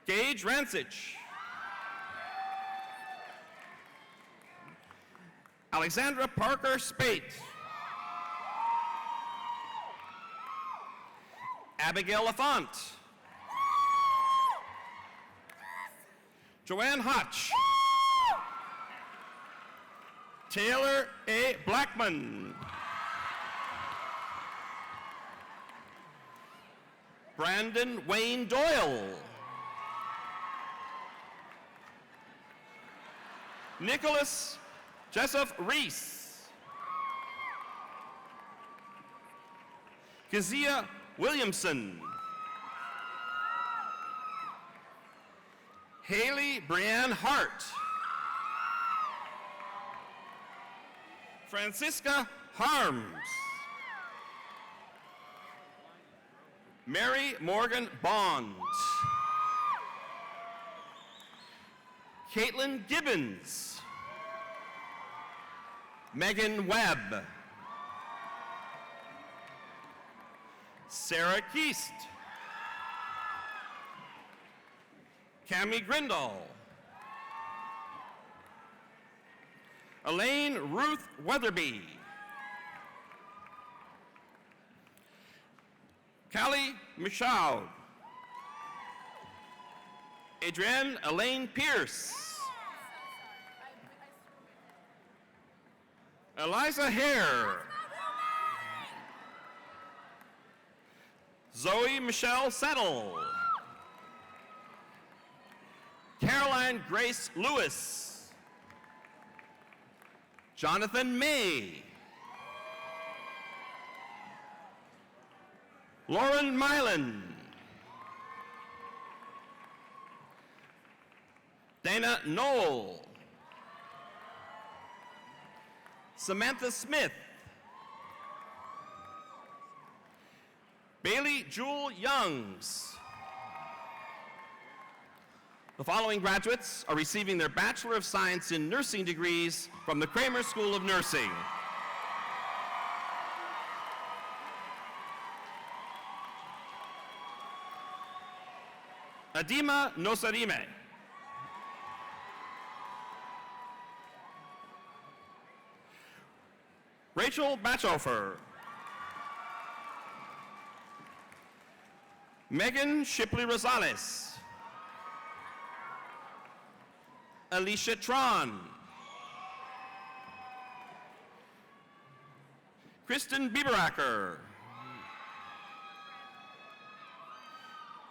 Gage Rancich. Alexandra Parker Spate. Abigail Lafont. Joanne Hotch. Taylor A. Blackman. Brandon Wayne Doyle. Nicholas Joseph Reese. Kezia Williamson. Haley Brianne Hart. Francisca Harms. Mary Morgan Bond. Caitlin Gibbons. Megan Webb. Sarah Keast. Cami Grindall. Elaine Ruth Weatherby. Callie Michaud. Adrienne Elaine Pierce. Eliza Hare. Zoe Michelle Settle. Caroline Grace Lewis. Jonathan May. Lauren Milan. Dana Knoll. Samantha Smith. Bailey Jewel Youngs. The following graduates are receiving their Bachelor of Science in Nursing degrees from the Kramer School of Nursing. Adima Nosarime. Rachel Batchofer. Megan Shipley Rosales. Alicia Tron. Kristen Bieberacker.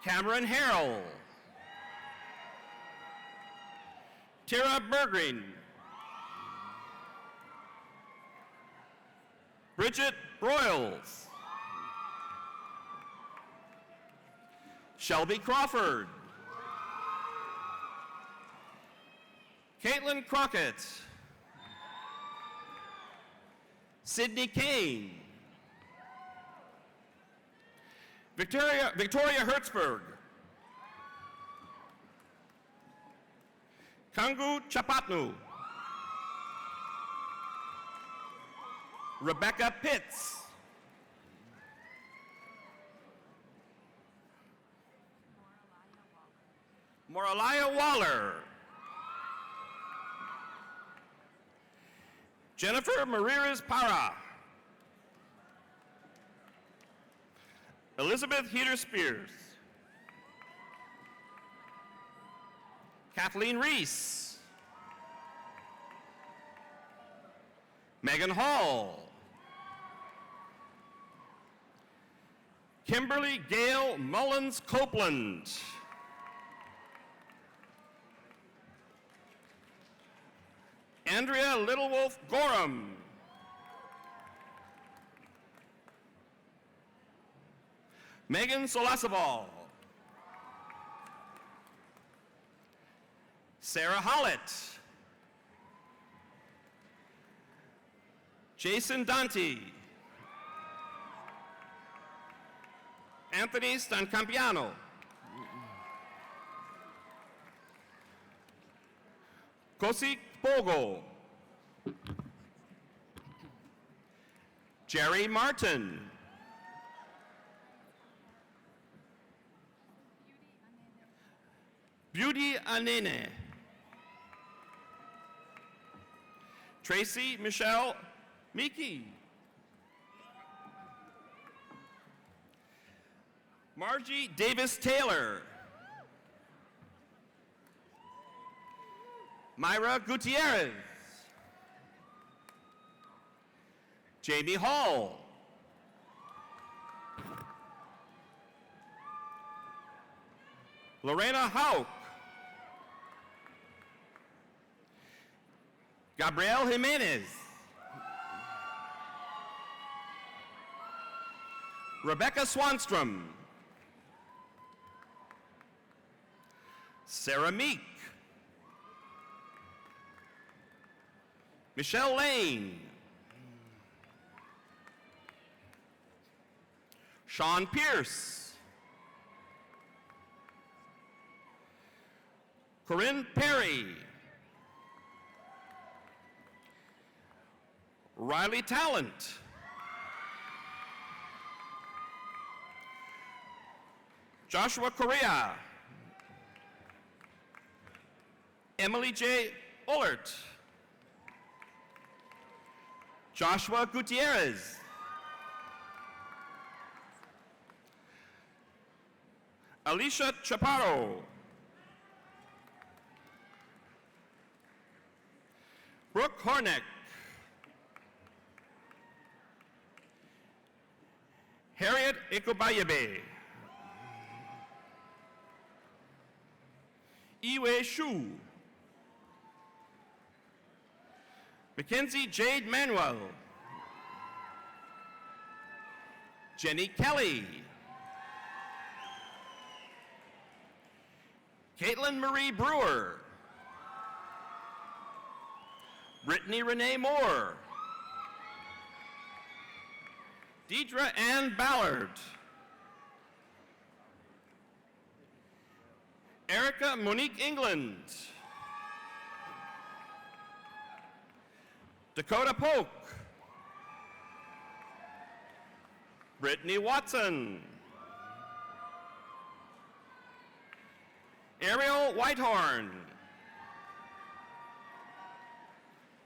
Cameron Harrell. Tara Bergring. Bridget Broyles. Shelby Crawford. Caitlin Crockett. Sydney Kane. Victoria Hertzberg. Kangu Chapatnu. Rebecca Pitts. Moralaya Waller. Jennifer Mariras Para. Elizabeth Heater Spears. Kathleen Reese. Megan Hall. Kimberly Gail Mullins Copeland. Andrea Littlewolf Gorham. Megan Solasabal. Sarah Hollett. Jason Dante. Anthony Stancampiano. Kosi Pogo. Jerry Martin. Beauty Anene. Tracy Michelle Miki. Margie Davis Taylor. Myra Gutierrez. Jamie Hall. Lorena Hauk. Gabriel Jimenez. Rebecca Swanstrom. Sarah Meek. Michelle Lane. Sean Pierce. Corinne Perry. Riley Talent. Joshua Correa. Emily J. Ullert. Joshua Gutierrez. Alicia Chaparro. Brooke Hornick. Harriet Ikobayabe. Iwe Shu. Mackenzie Jade Manuel. Jenny Kelly. Caitlin Marie Brewer. Brittany Renee Moore. Deidre Ann Ballard. Erica Monique England. Dakota Polk. Brittany Watson. Ariel Whitehorn.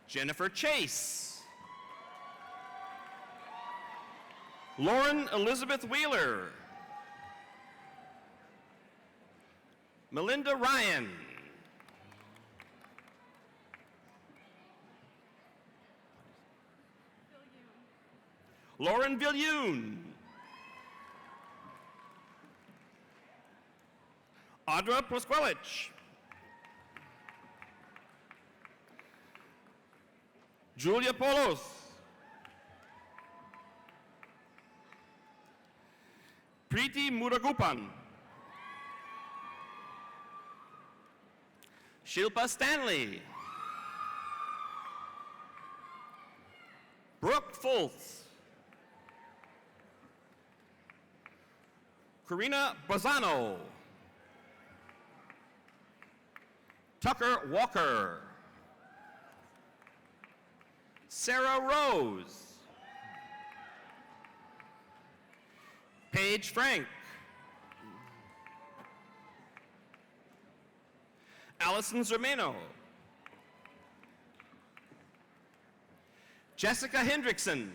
Jennifer Chase. Lauren Elizabeth Wheeler. Melinda Ryan. Lauren Villoon. Audra Prosquelich. Julia Polos. Preeti Muragupan. Shilpa Stanley. Brooke Foltz. Karina Bozano. Tucker Walker. Sarah Rose. Paige Frank. Allison Zermano. Jessica Hendrickson.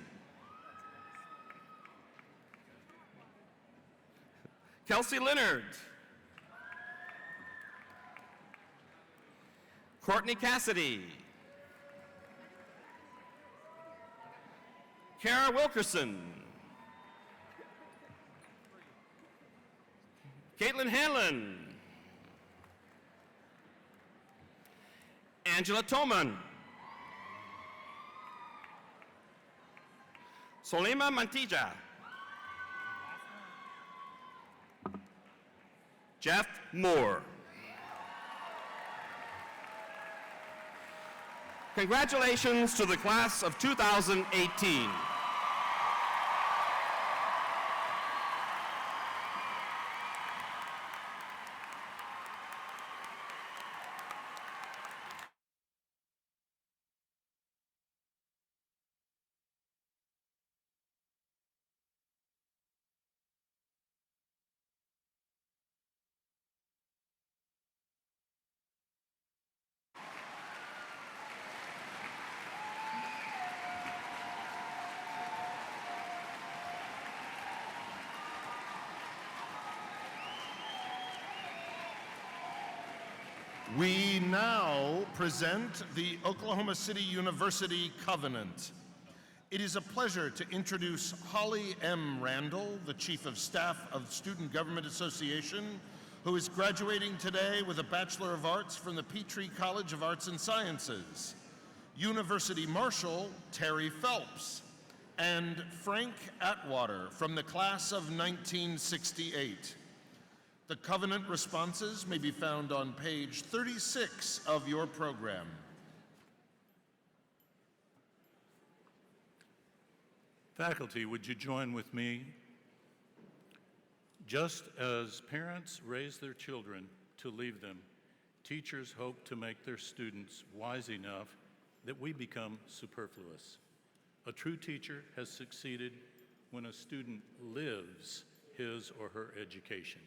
Kelsey Leonard. Courtney Cassidy. Kara Wilkerson. Caitlin Hanlon. Angela Toman. Solima Mantija. Jeff Moore. Congratulations to the class of 2018. We now present the Oklahoma City University Covenant. It is a pleasure to introduce Holly M. Randall, the Chief of Staff of Student Government Association, who is graduating today with a Bachelor of Arts from the Petrie College of Arts and Sciences. University Marshal Terry Phelps, and Frank Atwater from the class of 1968. The Covenant responses may be found on page 36 of your program. Faculty, would you join with me? Just as parents raise their children to leave them, teachers hope to make their students wise enough that we become superfluous. A true teacher has succeeded when a student lives his or her education.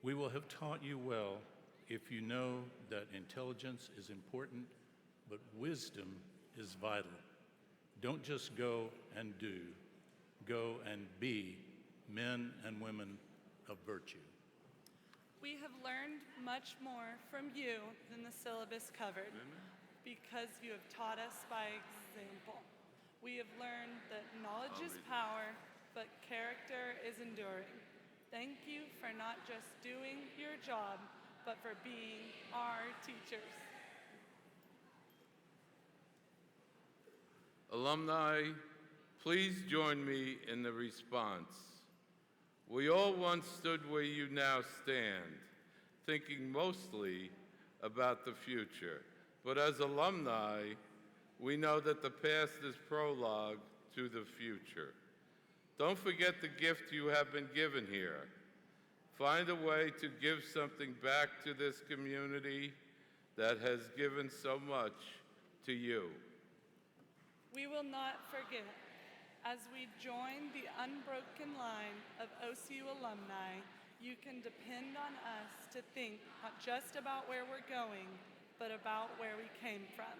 We will have taught you well if you know that intelligence is important, but wisdom is vital. Don't just go and do, go and be men and women of virtue. We have learned much more from you than the syllabus covered, because you have taught us by example. We have learned that knowledge is power, but character is enduring. Thank you for not just doing your job, but for being our teachers. Alumni, please join me in the response. We all once stood where you now stand, thinking mostly about the future. But as alumni, we know that the past is prologue to the future. Don't forget the gift you have been given here. Find a way to give something back to this community that has given so much to you. We will not forget. As we join the unbroken line of OCU alumni, you can depend on us to think not just about where we're going, but about where we came from.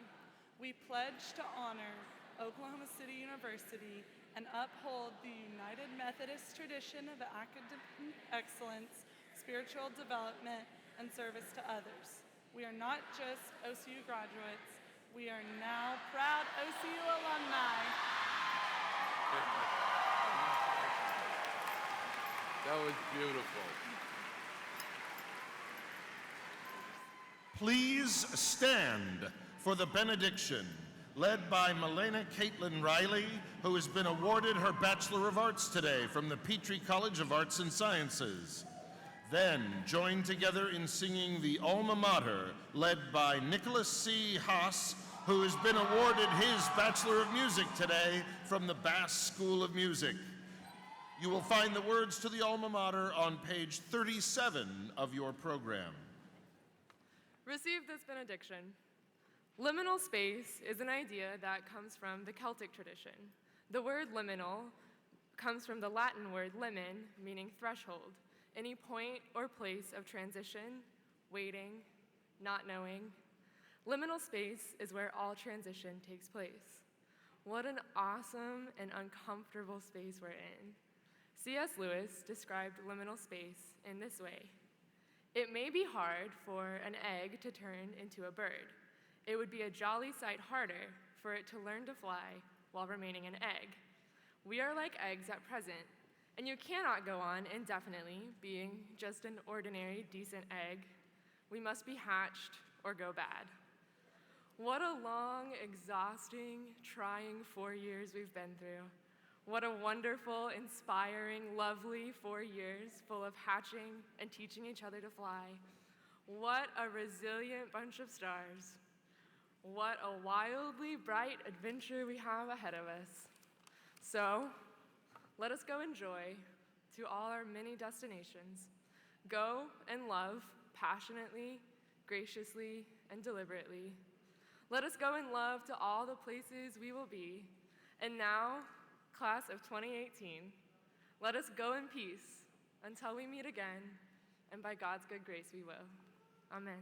We pledge to honor Oklahoma City University and uphold the United Methodist tradition of academic excellence, spiritual development, and service to others. We are not just OCU graduates, we are now proud OCU alumni. That was beautiful. Please stand for the benediction, led by Milena Caitlin Riley, who has been awarded her Bachelor of Arts today from the Petrie College of Arts and Sciences. Then join together in singing the Alma Mater, led by Nicholas C. Haas, who has been awarded his Bachelor of Music today from the Bass School of Music. You will find the words to the Alma Mater on page 37 of your program. Receive this benediction. Liminal space is an idea that comes from the Celtic tradition. The word liminal comes from the Latin word limen, meaning threshold, any point or place of transition, waiting, not knowing. Liminal space is where all transition takes place. What an awesome and uncomfortable space we're in. C.S. Lewis described liminal space in this way. It may be hard for an egg to turn into a bird. It would be a jolly sight harder for it to learn to fly while remaining an egg. We are like eggs at present, and you cannot go on indefinitely being just an ordinary, decent egg. We must be hatched or go bad. What a long, exhausting, trying 4 years we've been through. What a wonderful, inspiring, lovely 4 years full of hatching and teaching each other to fly. What a resilient bunch of stars. What a wildly bright adventure we have ahead of us. So, let us go enjoy to all our many destinations. Go and love passionately, graciously, and deliberately. Let us go in love to all the places we will be. And now, class of 2018, let us go in peace until we meet again, and by God's good grace we will. Amen.